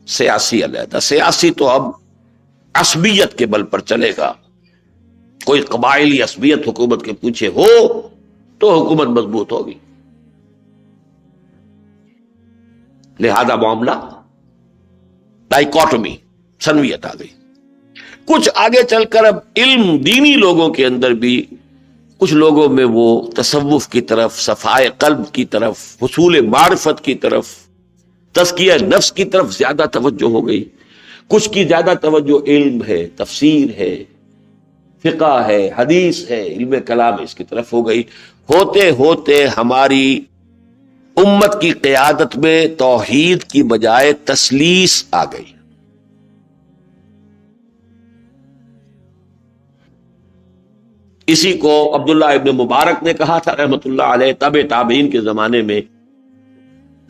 سیاسی علیحدہ، سیاسی تو اب عصبیت کے بل پر چلے گا، کوئی قبائلی عصبیت حکومت کے پیچھے ہو تو حکومت مضبوط ہوگی، لہذا معاملہ ڈائیکاٹمی، سنویت آ گئی۔ کچھ آگے چل کر اب علم دینی لوگوں کے اندر بھی کچھ لوگوں میں وہ تصوف کی طرف، صفائے قلب کی طرف، حصول معرفت کی طرف، تزکیہ نفس کی طرف زیادہ توجہ ہو گئی۔ کچھ کی زیادہ توجہ علم ہے، تفسیر ہے، فقہ ہے، حدیث ہے، علم کلام اس کی طرف ہو گئی۔ ہوتے ہوتے ہماری امت کی قیادت میں توحید کی بجائے تسلیس آ گئی۔ اسی کو عبداللہ ابن مبارک نے کہا تھا رحمت اللہ علیہ تابع تابعین کے زمانے میں،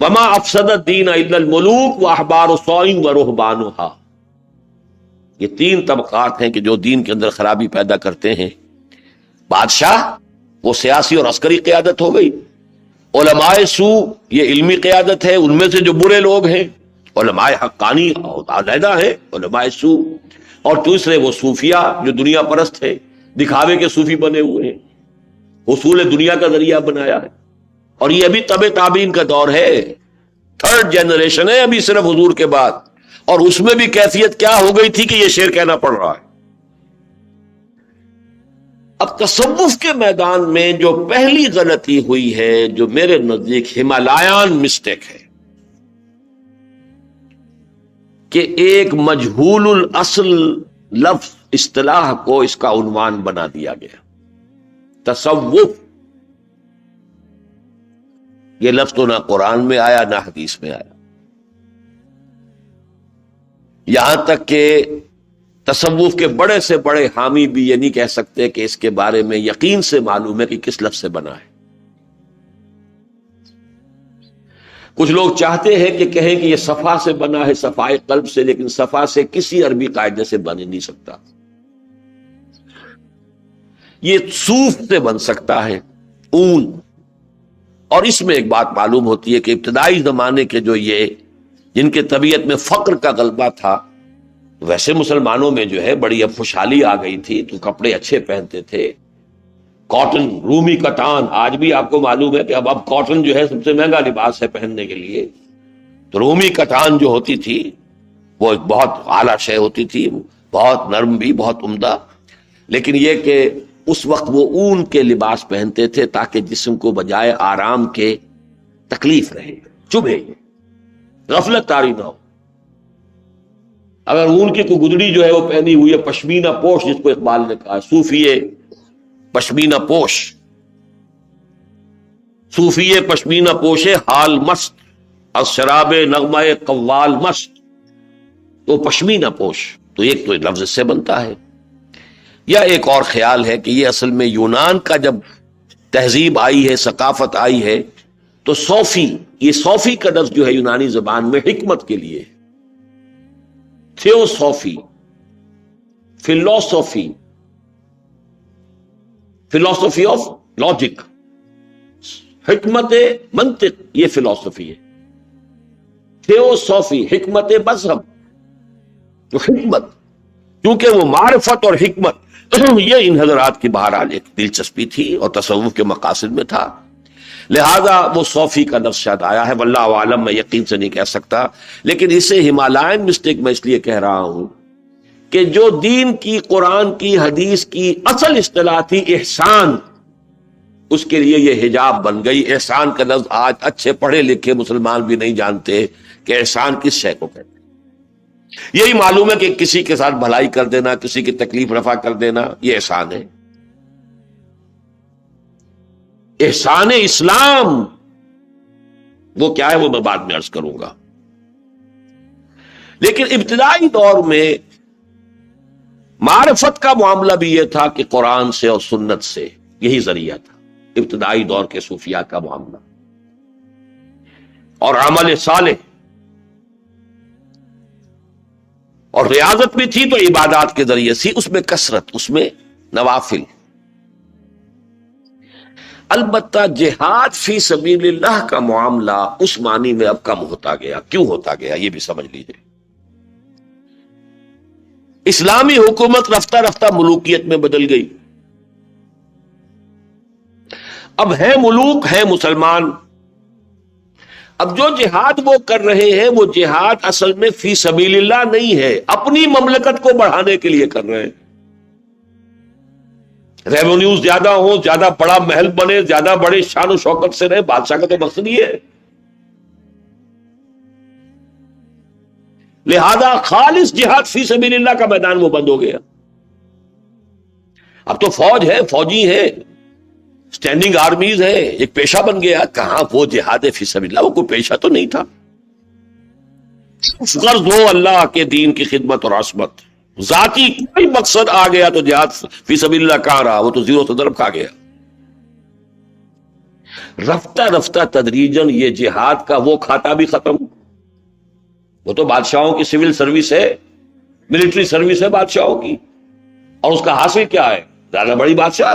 وما افسد الدین الا الملوک واحبار الصوئ ورہبانها۔ یہ تین طبقات ہیں کہ جو دین کے اندر خرابی پیدا کرتے ہیں۔ بادشاہ، وہ سیاسی اور عسکری قیادت ہو گئی۔ علماء سو، یہ علمی قیادت ہے، ان میں سے جو برے لوگ ہیں علماء حقانی علیحدہ ہیں، علماء سو، اور دوسرے وہ صوفیہ جو دنیا پرست ہیں، دکھاوے کے صوفی بنے ہوئے ہیں، حصول دنیا کا ذریعہ بنایا ہے۔ اور یہ ابھی تبع تابعین کا دور ہے، تھرڈ جنریشن ہے ابھی صرف حضور کے بعد، اور اس میں بھی کیفیت کیا ہو گئی تھی کہ یہ شعر کہنا پڑ رہا ہے۔ اب تصوف کے میدان میں جو پہلی غلطی ہوئی ہے، جو میرے نزدیک ہمالائن مسٹیک ہے، کہ ایک مجہول الاصل لفظ اصطلاح کو اس کا عنوان بنا دیا گیا۔ تصوف یہ لفظ تو نہ قرآن میں آیا نہ حدیث میں آیا، یہاں تک کہ تصوف کے بڑے سے بڑے حامی بھی یہ نہیں کہہ سکتے کہ اس کے بارے میں یقین سے معلوم ہے کہ کس لفظ سے بنا ہے۔ کچھ لوگ چاہتے ہیں کہ کہیں کہ یہ صفا سے بنا ہے، صفائے قلب سے، لیکن صفا سے کسی عربی قاعدے سے بن ہی نہیں سکتا۔ یہ صوف سے بن سکتا ہے، اون۔ اور اس میں ایک بات معلوم ہوتی ہے کہ ابتدائی زمانے کے جو یہ جن کے طبیعت میں فقر کا غلبہ تھا، ویسے مسلمانوں میں جو ہے بڑی اب خوشحالی آ گئی تھی تو کپڑے اچھے پہنتے تھے، کاٹن، رومی کتان، آج بھی آپ کو معلوم ہے کہ اب کاٹن جو ہے سب سے مہنگا لباس ہے پہننے کے لیے، تو رومی کتان جو ہوتی تھی وہ ایک بہت اعلیٰ شے ہوتی تھی، بہت نرم بھی، بہت عمدہ۔ لیکن یہ کہ اس وقت وہ اون کے لباس پہنتے تھے تاکہ جسم کو بجائے آرام کے تکلیف رہے، چبھے، غفلت طاری نہ ہو۔ اگر اون کی کوئی گدڑی جو ہے وہ پہنی ہوئی ہے پشمینہ پوش، جس کو اقبال نے کہا صوفیے پشمینہ پوش، صوفیے پشمینہ پوشے حال مست، از شراب نغمہ قوال مست۔ تو پشمینہ پوش تو ایک تو لفظ سے بنتا ہے، یا ایک اور خیال ہے کہ یہ اصل میں یونان کا جب تہذیب آئی ہے، ثقافت آئی ہے، تو صوفی، یہ صوفی کا لفظ جو ہے یونانی زبان میں حکمت کے لیے، تھیوسوفی، فلسفی، فلسفی آف لاجک، حکمت منطق، یہ فلسفی ہے۔ تھیوسوفی، حکمت مذہب، تو حکمت، کیونکہ وہ معرفت اور حکمت یہ ان حضرات کی بہرحال ایک دلچسپی تھی اور تصوف کے مقاصد میں تھا، لہذا وہ صوفی کا لفظ شاید آیا ہے، واللہ عالم، میں یقین سے نہیں کہہ سکتا۔ لیکن اسے ہمالائن مسٹیک میں اس لیے کہہ رہا ہوں کہ جو دین کی، قرآن کی، حدیث کی اصل اصطلاح تھی احسان، اس کے لیے یہ حجاب بن گئی۔ احسان کا لفظ آج اچھے پڑھے لکھے مسلمان بھی نہیں جانتے کہ احسان کس شے کو کہتے ہیں۔ یہی معلوم ہے کہ کسی کے ساتھ بھلائی کر دینا، کسی کی تکلیف رفع کر دینا، یہ احسان ہے۔ احسان اسلام وہ کیا ہے وہ میں بعد میں عرض کروں گا۔ لیکن ابتدائی دور میں معرفت کا معاملہ بھی یہ تھا کہ قرآن سے اور سنت سے، یہی ذریعہ تھا ابتدائی دور کے صوفیاء کا معاملہ، اور عمل صالح اور ریاضت بھی تھی تو عبادات کے ذریعے سے، اس میں کثرت، اس میں نوافل۔ البتہ جہاد فی سبیل اللہ کا معاملہ اس معنی میں اب کم ہوتا گیا۔ کیوں ہوتا گیا یہ بھی سمجھ لیجئے۔ اسلامی حکومت رفتہ رفتہ ملوکیت میں بدل گئی. اب ہے ملوک، ہے مسلمان. اب جو جہاد وہ کر رہے ہیں وہ جہاد اصل میں فی سبیل اللہ نہیں ہے، اپنی مملکت کو بڑھانے کے لیے کر رہے ہیں. ریونیوز زیادہ ہوں، زیادہ بڑا محل بنے، زیادہ بڑے شان و شوکت سے رہے. بادشاہ کا تو مقصد یہ ہے. لہذا خالص جہاد فی سبیل اللہ کا میدان وہ بند ہو گیا. اب تو فوج ہے، فوجی ہے، اسٹینڈنگ آرمیز ہے، ایک پیشہ بن گیا. کہاں وہ جہاد فی سبیل اللہ، وہ کوئی پیشہ تو نہیں تھا. غرض ہو اللہ کے دین کی خدمت اور عصمت، ذاتی کوئی مقصد آ گیا تو جہاد فی سبیل اللہ کہاں رہا، وہ تو زیرو سے ضرب کھا گیا. رفتہ رفتہ تدریجاً یہ جہاد کا وہ کھاتا بھی ختم. وہ تو بادشاہوں کی سول سروس ہے، ملٹری سروس ہے بادشاہوں کی، اور اس کا حاصل کیا ہے؟ زیادہ بڑی بادشاہ.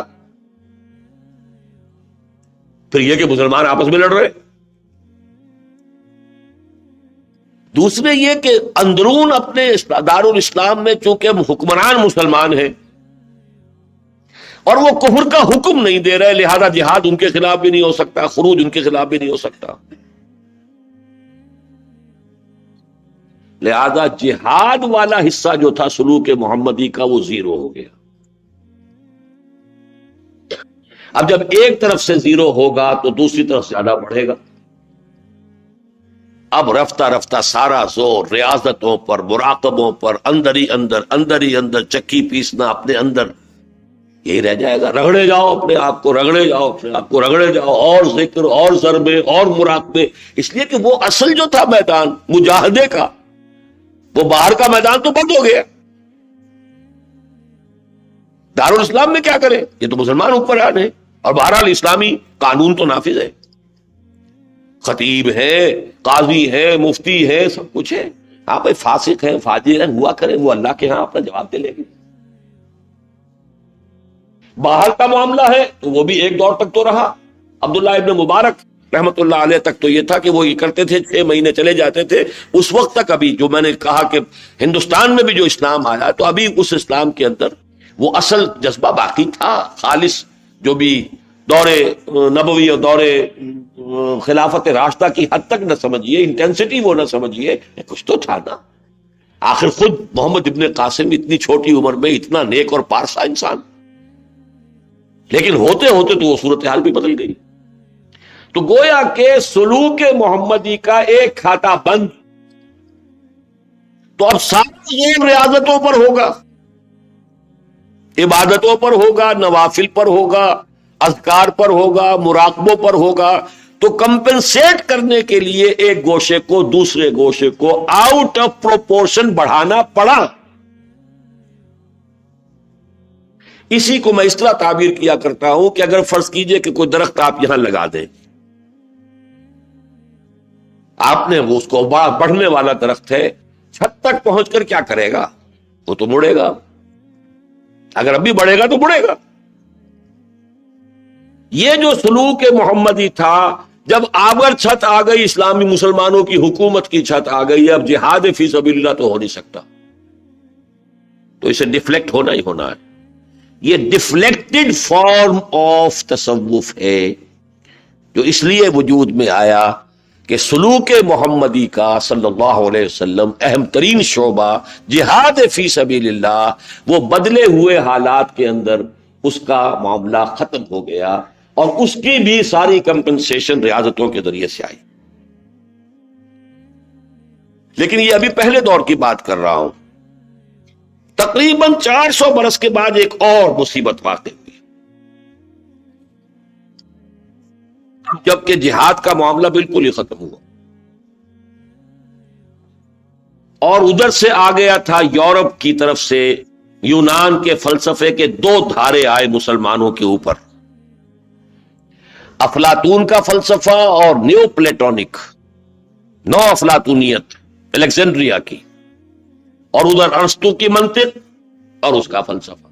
پھر یہ کہ مسلمان آپس میں لڑ رہے. دوسرے یہ کہ اندرون اپنے دارالاسلام میں چونکہ حکمران مسلمان ہیں اور وہ کفر کا حکم نہیں دے رہے، لہذا جہاد ان کے خلاف بھی نہیں ہو سکتا، خروج ان کے خلاف بھی نہیں ہو سکتا. لہذا جہاد والا حصہ جو تھا سلوک محمدی کا وہ زیرو ہو گیا. اب جب ایک طرف سے زیرو ہوگا تو دوسری طرف زیادہ بڑھے گا. اب رفتہ رفتہ سارا زور ریاضتوں پر، مراقبوں پر، اندر ہی اندر چکی پیسنا اپنے اندر، یہی رہ جائے گا. رگڑے جاؤ اپنے آپ کو، رگڑے جاؤ اپنے آپ کو، رگڑے جاؤ، اور ذکر اور ضربے اور مراقبے. اس لیے کہ وہ اصل جو تھا میدان مجاہدے کا، وہ باہر کا میدان تو بند ہو گیا. دارالاسلام میں کیا کریں؟ یہ تو مسلمان حکمران ہیں، اور بہرحال اسلامی قانون تو نافذ ہے. خطیب ہے، قاضی ہے، مفتی ہے، سب کچھ ہے. ہاں بھائی فاسق ہے، فاجر ہے، ہوا کرے، وہ اللہ کے ہاں اپنا جواب دے لے گے. باہر کا معاملہ ہے تو وہ بھی ایک دور تک تو رہا. عبداللہ ابن مبارک رحمت اللہ علیہ تک تو یہ تھا کہ وہ یہ کرتے تھے، 6 مہینے چلے جاتے تھے. اس وقت تک ابھی جو میں نے کہا کہ ہندوستان میں بھی جو اسلام آیا تو ابھی اس اسلام کے اندر وہ اصل جذبہ باقی تھا. خالص جو بھی دور نبوی اور دور خلافت راشدہ کی حد تک نہ سمجھیے، انٹینسٹی وہ نہ سمجھیے، کچھ تو تھا نا. آخر خود محمد ابن قاسم اتنی چھوٹی عمر میں اتنا نیک اور پارسا انسان، لیکن ہوتے ہوتے تو وہ صورتحال بھی بدل گئی. تو گویا کہ سلوک محمدی کا ایک کھاتا بند. تو اب سارا زور ریاضتوں پر ہوگا، عبادتوں پر ہوگا، نوافل پر ہوگا، اذکار پر ہوگا، مراقبوں پر ہوگا. تو کمپنسیٹ کرنے کے لیے ایک گوشے کو دوسرے گوشے کو آؤٹ آف پروپورشن بڑھانا پڑا. اسی کو میں اس طرح تعبیر کیا کرتا ہوں کہ اگر فرض کیجئے کہ کوئی درخت آپ یہاں لگا دیں، آپ نے اس کو بڑھنے والا درخت ہے، چھت تک پہنچ کر کیا کرے گا؟ وہ تو مڑے گا. اگر اب بھی بڑھے گا تو بڑھے گا. یہ جو سلوک محمدی تھا، جب آگر چھت آ گئی، اسلامی مسلمانوں کی حکومت کی چھت آ گئی، اب جہاد فی سبیل اللہ تو ہو نہیں سکتا، تو اسے ڈیفلیکٹ ہونا ہی ہونا ہے. یہ ڈیفلیکٹڈ فارم آف تصوف ہے جو اس لیے وجود میں آیا کہ سلوک محمدی کا صلی اللہ علیہ وسلم اہم ترین شعبہ جہاد فی سبیل اللہ، وہ بدلے ہوئے حالات کے اندر اس کا معاملہ ختم ہو گیا، اور اس کی بھی ساری کمپنسیشن ریاضتوں کے ذریعے سے آئی. لیکن یہ ابھی پہلے دور کی بات کر رہا ہوں. تقریباً 400 برس کے بعد ایک اور مصیبت واقع ہوئی، جبکہ جہاد کا معاملہ بالکل ہی ختم ہوا، اور ادھر سے آ گیا تھا یورپ کی طرف سے یونان کے فلسفے کے 2 دھارے آئے مسلمانوں کے اوپر، افلاطون کا فلسفہ اور نیو پلیٹونک، نو افلاطونیت الیگزینڈریا کی، اور ادھر ارسطو کی منطق اور اس کا فلسفہ.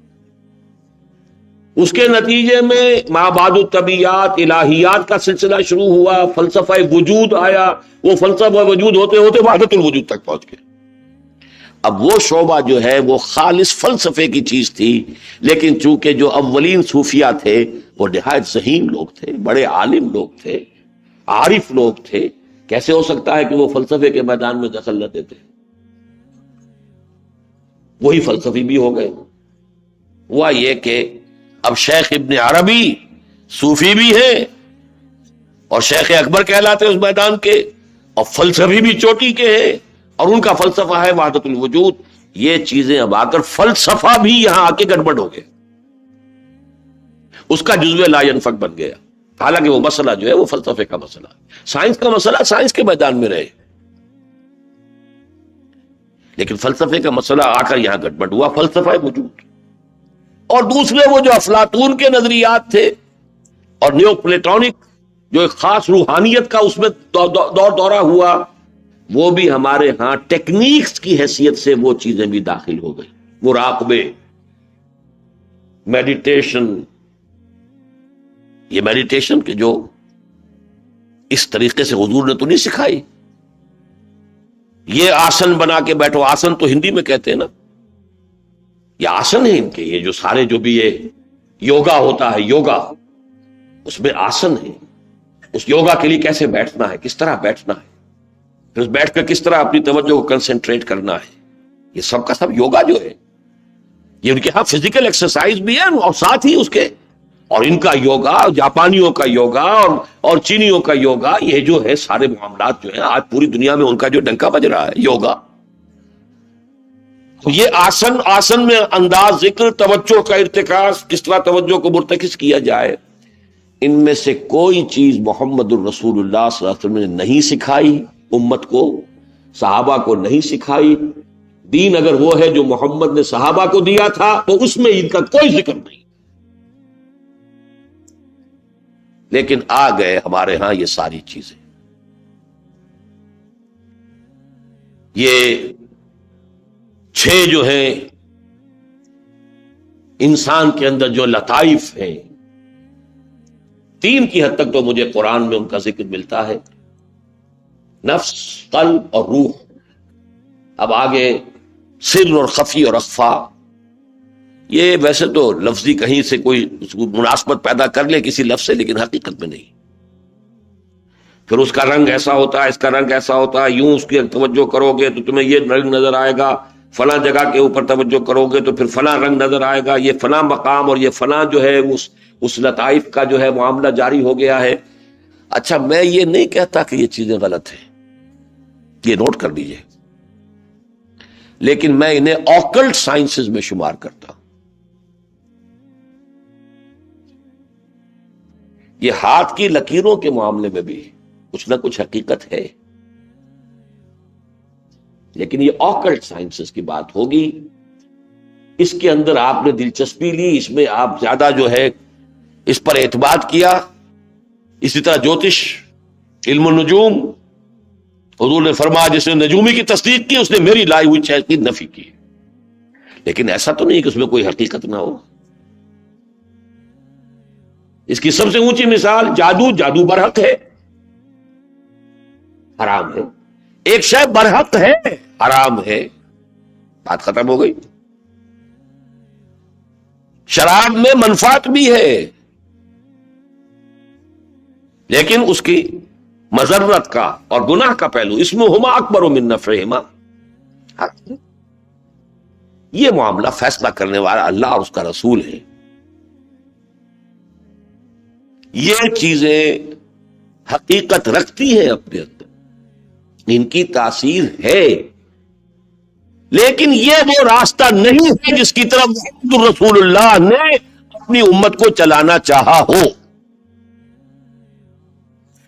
اس کے نتیجے میں ما بعد الطبیعیات، الہیات کا سلسلہ شروع ہوا، فلسفہ وجود آیا، وہ فلسفہ وجود ہوتے ہوتے وحدت الوجود تک پہنچ گئے. اب وہ شعبہ جو ہے وہ خالص فلسفے کی چیز تھی، لیکن چونکہ جو اولین صوفیہ تھے وہ نہایت ذہین لوگ تھے، بڑے عالم لوگ تھے، عارف لوگ تھے، کیسے ہو سکتا ہے کہ وہ فلسفے کے میدان میں دخل نہ دیتے؟ وہی فلسفی بھی ہو گئے۔ ہوا یہ کہ اب شیخ ابن عربی صوفی بھی ہیں اور شیخ اکبر کہلاتے اس میدان کے، اور فلسفی بھی چوٹی کے ہیں، اور ان کا فلسفہ ہے وحدت الوجود۔ یہ چیزیں اب آ کر فلسفہ بھی یہاں آ کے گڑبڑ ہو گیا، اس کا جزو لا ينفک بن گیا۔ حالانکہ وہ مسئلہ جو ہے وہ فلسفے کا مسئلہ ہے، سائنس کا مسئلہ سائنس کے میدان میں رہے، لیکن فلسفے کا مسئلہ آ کر یہاں گڑبڑ ہوا، فلسفہ وجود۔ اور دوسرے وہ جو افلاطون کے نظریات تھے اور نیو پلیٹونک جو ایک خاص روحانیت کا اس میں دورہ ہوا، وہ بھی ہمارے ہاں ٹیکنیکس کی حیثیت سے وہ چیزیں بھی داخل ہو گئی، مراقبے، میڈیٹیشن۔ یہ میڈیٹیشن کہ جو اس طریقے سے حضور نے تو نہیں سکھائی، یہ آسن بنا کے بیٹھو، آسن تو ہندی میں کہتے ہیں نا، یہ آسن ہے ان کے، یہ جو سارے جو بھی یہ یوگا ہوتا ہے، یوگا اس میں آسن ہے، اس یوگا کے لیے کیسے بیٹھنا ہے، کس طرح بیٹھنا ہے، پھر اس بیٹھ کر کس طرح اپنی توجہ کو کنسنٹریٹ کرنا ہے، یہ سب کا سب یوگا جو ہے یہ ان کے ہاں فزیکل ایکسرسائز بھی ہے، اور ساتھ ہی اس کے، اور ان کا یوگا، جاپانیوں کا یوگا اور چینیوں کا یوگا، یہ جو ہے سارے معاملات جو ہیں آج پوری دنیا میں ان کا جو ڈنکا بج رہا ہے یوگا۔ یہ آسن میں انداز ذکر، توجہ کا ارتکاز، کس طرح توجہ کو مرتکز کیا جائے، ان میں سے کوئی چیز محمد الرسول اللہ صلی اللہ علیہ وسلم نے نہیں سکھائی امت کو، صحابہ کو نہیں سکھائی۔ دین اگر وہ ہے جو محمد نے صحابہ کو دیا تھا تو اس میں ان کا کوئی ذکر نہیں، لیکن آ گئے ہمارے ہاں یہ ساری چیزیں، یہ 6 جو ہیں انسان کے اندر جو لطائف ہیں، 3 کی حد تک تو مجھے قرآن میں ان کا ذکر ملتا ہے، نفس، قلب اور روح۔ اب آگے سر اور خفی اور اخفا، یہ ویسے تو لفظی کہیں سے کوئی مناسبت پیدا کر لے کسی لفظ سے، لیکن حقیقت میں نہیں۔ پھر اس کا رنگ ایسا ہوتا ہے، اس کا رنگ ایسا ہوتا ہے، یوں اس کی توجہ کرو گے تو تمہیں یہ رنگ نظر آئے گا، فلاں جگہ کے اوپر توجہ کرو گے تو پھر فلاں رنگ نظر آئے گا، یہ فلاں مقام اور یہ فلاں جو ہے اس لطائف کا جو ہے معاملہ جاری ہو گیا ہے۔ اچھا، میں یہ نہیں کہتا کہ یہ چیزیں غلط ہیں، یہ نوٹ کر لیجئے، لیکن میں انہیں آکلٹ سائنسز میں شمار کرتا ہوں۔ یہ ہاتھ کی لکیروں کے معاملے میں بھی کچھ نہ کچھ حقیقت ہے، لیکن یہ آکلٹ سائنسز کی بات ہوگی، اس کے اندر آپ نے دلچسپی لی، اس میں آپ زیادہ جو ہے اس پر اعتماد کیا۔ اسی طرح جوتش، علم النجوم، حضور نے فرمایا جس نے نجومی کی تصدیق کی اس نے میری لائی ہوئی چیز کی نفی کی، لیکن ایسا تو نہیں کہ اس میں کوئی حقیقت نہ ہو۔ اس کی سب سے اونچی مثال جادو، جادو برحق ہے، حرام ہے، ایک شے برحق ہے، حرام ہے، بات ختم ہو گئی۔ شراب میں منفعت بھی ہے، لیکن اس کی مضرت کا اور گناہ کا پہلو، اسمہما اکبر من نفعہما، یہ معاملہ فیصلہ کرنے والا اللہ اور اس کا رسول ہے۔ یہ چیزیں حقیقت رکھتی ہیں اپنے اندر، ان کی تاثیر ہے، لیکن یہ وہ راستہ نہیں ہے جس کی طرف محمد رسول اللہ نے اپنی امت کو چلانا چاہا ہو،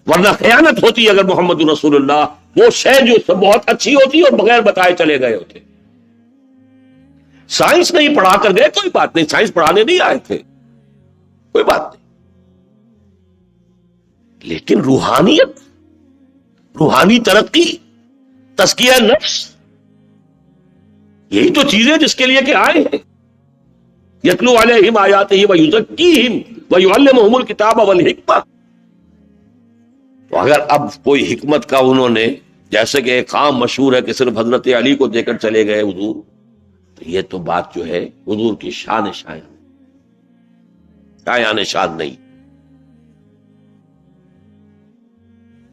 ورنہ خیانت ہوتی اگر محمد رسول اللہ وہ شے جو بہت اچھی ہوتی اور بغیر بتائے چلے گئے ہوتے۔ سائنس نہیں پڑھا کر گئے، کوئی بات نہیں، سائنس پڑھانے نہیں آئے تھے، کوئی بات نہیں، لیکن روحانیت، روحانی ترقی، تزکیہ نفس، یہی تو چیزیں جس کے لیے کہ آئے ہیں۔ یتلو علیہم آیاتہ ویزکیہم ویعلمہم الکتاب والحکمہ۔ تو اگر اب کوئی حکمت کا انہوں نے جیسے کہ ایک عام مشہور ہے کہ صرف حضرت علی کو دے کر چلے گئے حضور، تو یہ تو بات جو ہے حضور کی شان شایان شان نہیں.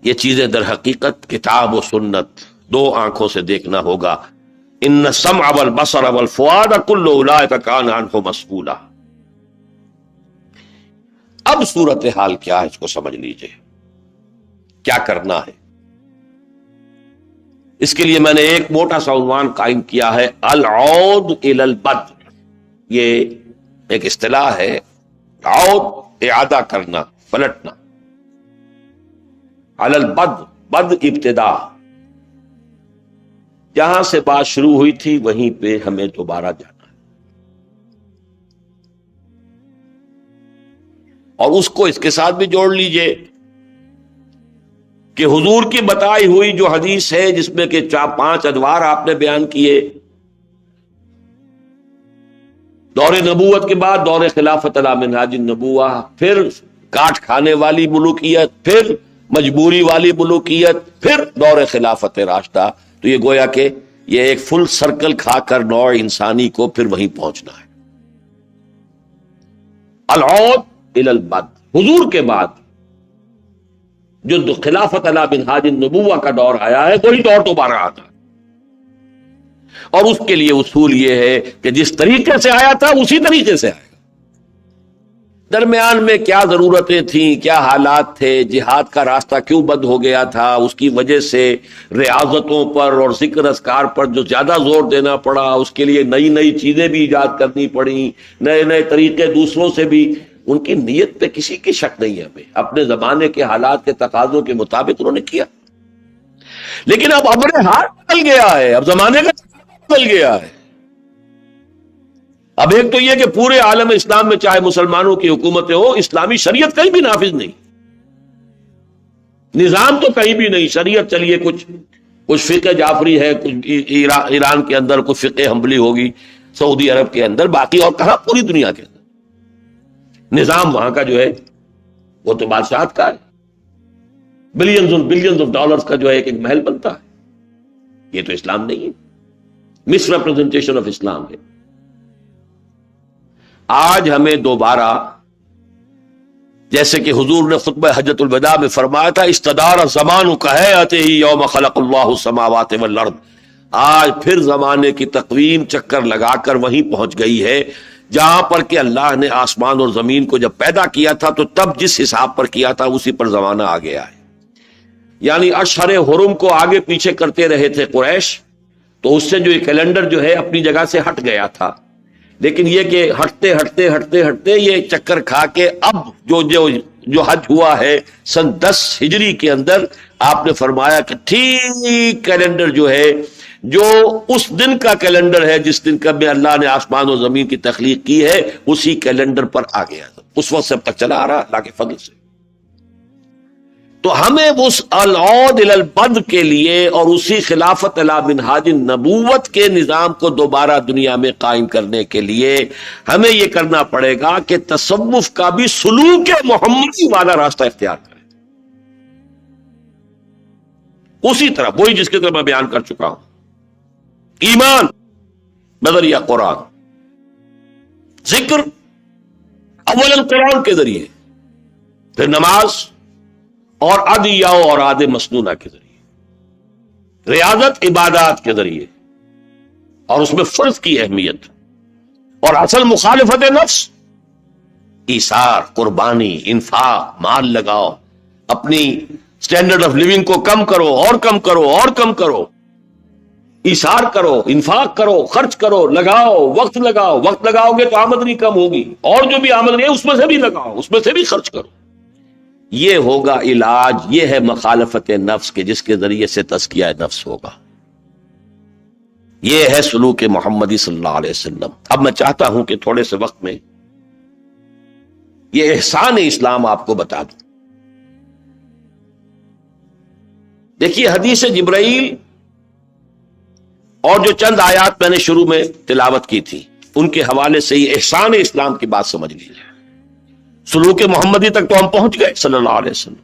یہ چیزیں در حقیقت کتاب و سنت دو آنکھوں سے دیکھنا ہوگا. ان السمع والبصر والفؤاد کل اولئک کان عنہ مسئولا. اب صورتحال کیا ہے اس کو سمجھ لیجئے، کیا کرنا ہے. اس کے لیے میں نے ایک موٹا سا عنوان قائم کیا ہے، العود الی البد. یہ ایک اصطلاح ہے، عود اعادہ کرنا، پلٹنا، علی البد، بد ابتدا، جہاں سے بات شروع ہوئی تھی وہیں پہ ہمیں دوبارہ جانا ہے. اور اس کو اس کے ساتھ بھی جوڑ لیجئے کہ حضور کی بتائی ہوئی جو حدیث ہے جس میں کہ 4-5 ادوار آپ نے بیان کیے، دور نبوت کے بعد دور خلافت علی منہاج النبوہ، پھر کاٹ کھانے والی ملوکیت، پھر مجبوری والی ملوکیت، پھر دور خلافت راشدہ. تو یہ گویا کہ یہ ایک فل سرکل کھا کر نوع انسانی کو پھر وہیں پہنچنا ہے. العود الی البد، حضور کے بعد جو خلافت علی منہاج النبوہ کا دور آیا ہے وہی دور دوبارہ آتا ہے. اور اس کے لیے اصول یہ ہے کہ جس طریقے سے آیا تھا اسی طریقے سے آئے گا. درمیان میں کیا ضرورتیں تھیں، کیا حالات تھے، جہاد کا راستہ کیوں بند ہو گیا تھا، اس کی وجہ سے ریاضتوں پر اور ذکر اذکار پر جو زیادہ زور دینا پڑا، اس کے لیے نئی نئی چیزیں بھی ایجاد کرنی پڑیں، نئے نئے طریقے دوسروں سے بھی. ان کی نیت پہ کسی کی شک نہیں ہے. ہمیں اپنے زمانے کے حالات کے تقاضوں کے مطابق انہوں نے کیا. لیکن اب امر حال بدل گیا ہے، اب زمانے کا بدل گیا ہے. اب ایک تو یہ کہ پورے عالم اسلام میں چاہے مسلمانوں کی حکومتیں ہو، اسلامی شریعت کہیں بھی نافذ نہیں، نظام تو کہیں بھی نہیں. شریعت چلیے کچھ فقہ جعفری ہے، کچھ ایران کے اندر، کچھ فقہ حنبلی ہوگی سعودی عرب کے اندر، باقی اور کہاں پوری دنیا کے اندر نظام وہاں کا جو ہے وہ تو بادشاہت کا ہے. بلینز آف ڈالرز کا جو ہے ایک محل بنتا ہے. یہ تو اسلام نہیں ہے، مس ریپرزنٹیشن آف اسلام ہے. آج ہمیں دوبارہ، جیسے کہ حضور نے خطبہ حجۃ الوداع میں فرمایا تھا، استدار زمان کہیاتہ یوم خلق اللہ السماوات والارض، آج پھر زمانے کی تقویم چکر لگا کر وہیں پہنچ گئی ہے جہاں پر کہ اللہ نے آسمان اور زمین کو جب پیدا کیا تھا تو تب جس حساب پر کیا تھا اسی پر زمانہ آ گیا ہے. یعنی اشہر حرم کو آگے پیچھے کرتے رہے تھے قریش، تو اس سے جو یہ کیلنڈر جو ہے اپنی جگہ سے ہٹ گیا تھا. لیکن یہ کہ ہٹتے یہ چکر کھا کے اب جو حج ہوا ہے سن 10 ہجری کے اندر، آپ نے فرمایا کہ ٹھیک کیلنڈر جو ہے، جو اس دن کا کیلنڈر ہے جس دن کا میں اللہ نے آسمان و زمین کی تخلیق کی ہے، اسی کیلنڈر پر آ گیا. اس وقت سے اب تک چلا آ رہا اللہ کے فضل سے. تو ہمیں اس العود الی البد کے لیے اور اسی خلافت علی منہاج النبوت کے نظام کو دوبارہ دنیا میں قائم کرنے کے لیے ہمیں یہ کرنا پڑے گا کہ تصوف کا بھی سلوک محمدی والا راستہ اختیار کریں. اسی طرح وہی جس کی طرح میں بیان کر چکا ہوں، ایمان نظریہ قرآن، ذکر اولا قرآن کے ذریعے، پھر نماز اور ادعیہ اور عاد مسنونہ کے ذریعے، ریاضت عبادات کے ذریعے، اور اس میں فرض کی اہمیت اور اصل مخالفت نفس، ایثار، قربانی، انفاق، مال لگاؤ، اپنی سٹینڈرڈ آف لیونگ کو کم کرو اور کم کرو اور کم کرو، ایثار کرو، انفاق کرو، خرچ کرو، لگاؤ، وقت لگاؤ گے تو آمدنی کم ہوگی، اور جو بھی آمدنی ہے اس میں سے بھی لگاؤ، اس میں سے بھی خرچ کرو. یہ ہوگا علاج. یہ ہے مخالفت نفس کے جس کے ذریعے سے تزکیہ نفس ہوگا. یہ ہے سلوک محمدی صلی اللہ علیہ وسلم. اب میں چاہتا ہوں کہ تھوڑے سے وقت میں یہ احسان اسلام آپ کو بتا دوں. دیکھیے حدیث جبرائیل اور جو چند آیات میں نے شروع میں تلاوت کی تھی ان کے حوالے سے یہ احسان اسلام کی بات سمجھ لیجیے. سلوک محمدی تک تو ہم پہنچ گئے صلی اللہ علیہ وسلم.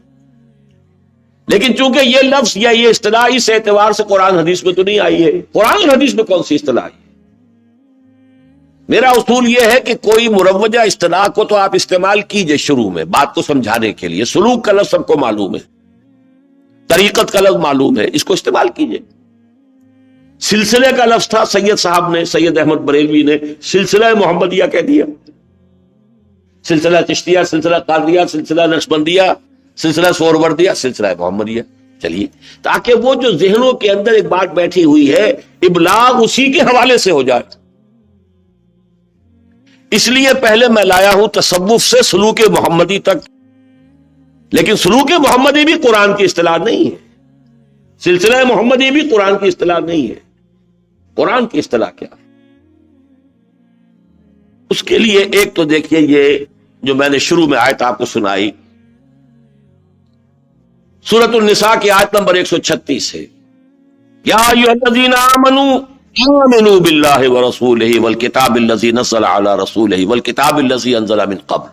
لیکن چونکہ یہ لفظ یا یہ اصطلاح اس اعتبار سے قرآن حدیث میں تو نہیں آئی ہے، قرآن حدیث میں کون سی اصطلاح آئی ہے؟ میرا اصول یہ ہے کہ کوئی مروجہ اصطلاح کو تو آپ استعمال کیجئے شروع میں بات کو سمجھانے کے لیے، سلوک کا لفظ سب کو معلوم ہے، طریقت کا لفظ معلوم ہے، اس کو استعمال کیجئے۔ سلسلے کا لفظ تھا، سید صاحب نے، سید احمد بریلوی نے سلسلہ محمدیہ کہہ دیا، سلسلہ چشتیہ، سلسلہ قادریہ، سلسلہ نقشبندیہ، سلسلہ سہروردیہ، سلسلہ محمدیہ۔ چلیے، تاکہ وہ جو ذہنوں کے اندر ایک بات بیٹھی ہوئی ہے ابلاغ اسی کے حوالے سے ہو جائے، اس لیے پہلے میں لایا ہوں تصوف سے سلوک محمدی تک، لیکن سلوک محمدی بھی قرآن کی اصطلاح نہیں ہے، سلسلہ محمدی بھی قرآن کی اصطلاح نہیں ہے۔ قرآن کی اصطلاح کیا؟ اس کے لیے ایک تو دیکھیے یہ جو میں نے شروع میں آیت آپ کو سنائی، سورۃ النساء کی آیت نمبر 136 ہے، یا ایھا الذین آمنوا آمنوا باللہ ورسولہ والکتاب الذی نزل علی رسولہ والکتاب الذی انزل من قبل،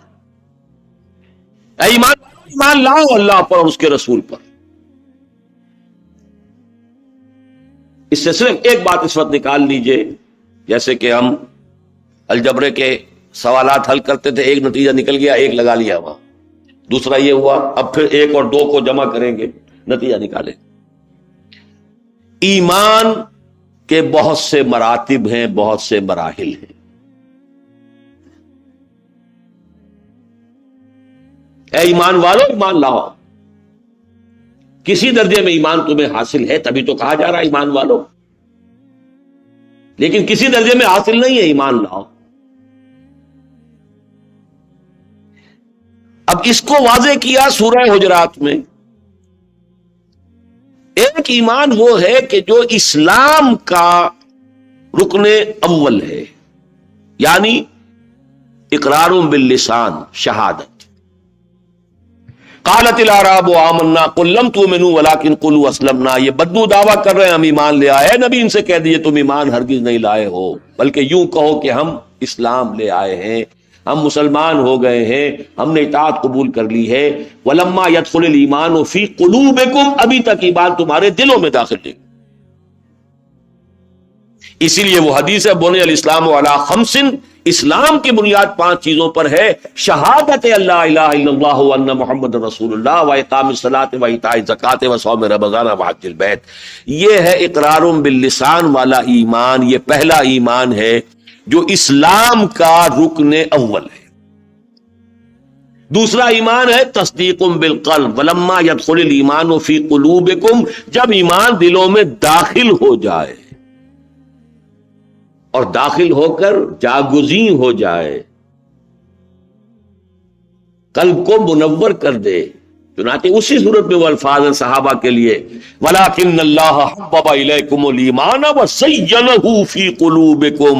اے ایمان لاؤ اللہ پر اور اس کے رسول پر۔ اس سے صرف ایک بات اس وقت نکال لیجئے، جیسے کہ ہم الجبرے کے سوالات حل کرتے تھے، ایک نتیجہ نکل گیا، ایک لگا لیا وہاں، دوسرا یہ ہوا، اب پھر ایک اور دو کو جمع کریں گے، نتیجہ نکالیں۔ ایمان کے بہت سے مراتب ہیں، بہت سے مراحل ہیں۔ اے ایمان والو ایمان لاؤ، کسی درجے میں ایمان تمہیں حاصل ہے تبھی تو کہا جا رہا ہے ایمان والو، لیکن کسی درجے میں حاصل نہیں ہے، ایمان لاؤ۔ اب اس کو واضح کیا سورہ حجرات میں۔ ایک ایمان وہ ہے کہ جو اسلام کا رکن اول ہے، یعنی اقرار باللسان، شہادت۔ قالت الاعراب آمنا قل لم تؤمنوا ولکن قولوا اسلمنا، یہ بدو دعویٰ کر رہے ہیں ہم ایمان لے آئے، نبی ان سے کہہ دیجئے تم ایمان ہرگز نہیں لائے ہو، بلکہ یوں کہو کہ ہم اسلام لے آئے ہیں، ہم مسلمان ہو گئے ہیں، ہم نے اطاعت قبول کر لی ہے۔ ولما يدخل الایمان فی قلوبکم، ابھی تک ایمان تمہارے دلوں میں داخل نہیں۔ اسی لیے وہ حدیث ہے بنی الاسلام علی خمس، اسلام کی بنیاد 5 چیزوں پر ہے، شہادت اللہ الہ الا اللہ وان محمد رسول اللہ واقام الصلاۃ وایتاء الزکوٰۃ وصوم رمضان وحج البیت۔ یہ ہے اقرار باللسان والا ایمان، یہ پہلا ایمان ہے جو اسلام کا رکن اول ہے۔ دوسرا ایمان ہے تصدیق بالقلب، ولما يدخل الایمان فی قلوبکم، جب ایمان دلوں میں داخل ہو جائے اور داخل ہو کر جاگزیں ہو جائے، قلب کو منور کر دے۔ چنانچہ اسی صورت میں وہ الفاظ ہیں صحابہ کے لیے، وَلَٰكِنَّ اللَّهَ حَبَّبَ إِلَيْكُمُ الْإِيمَانَ وَزَيَّنَهُ فِي قُلُوبِكُمْ،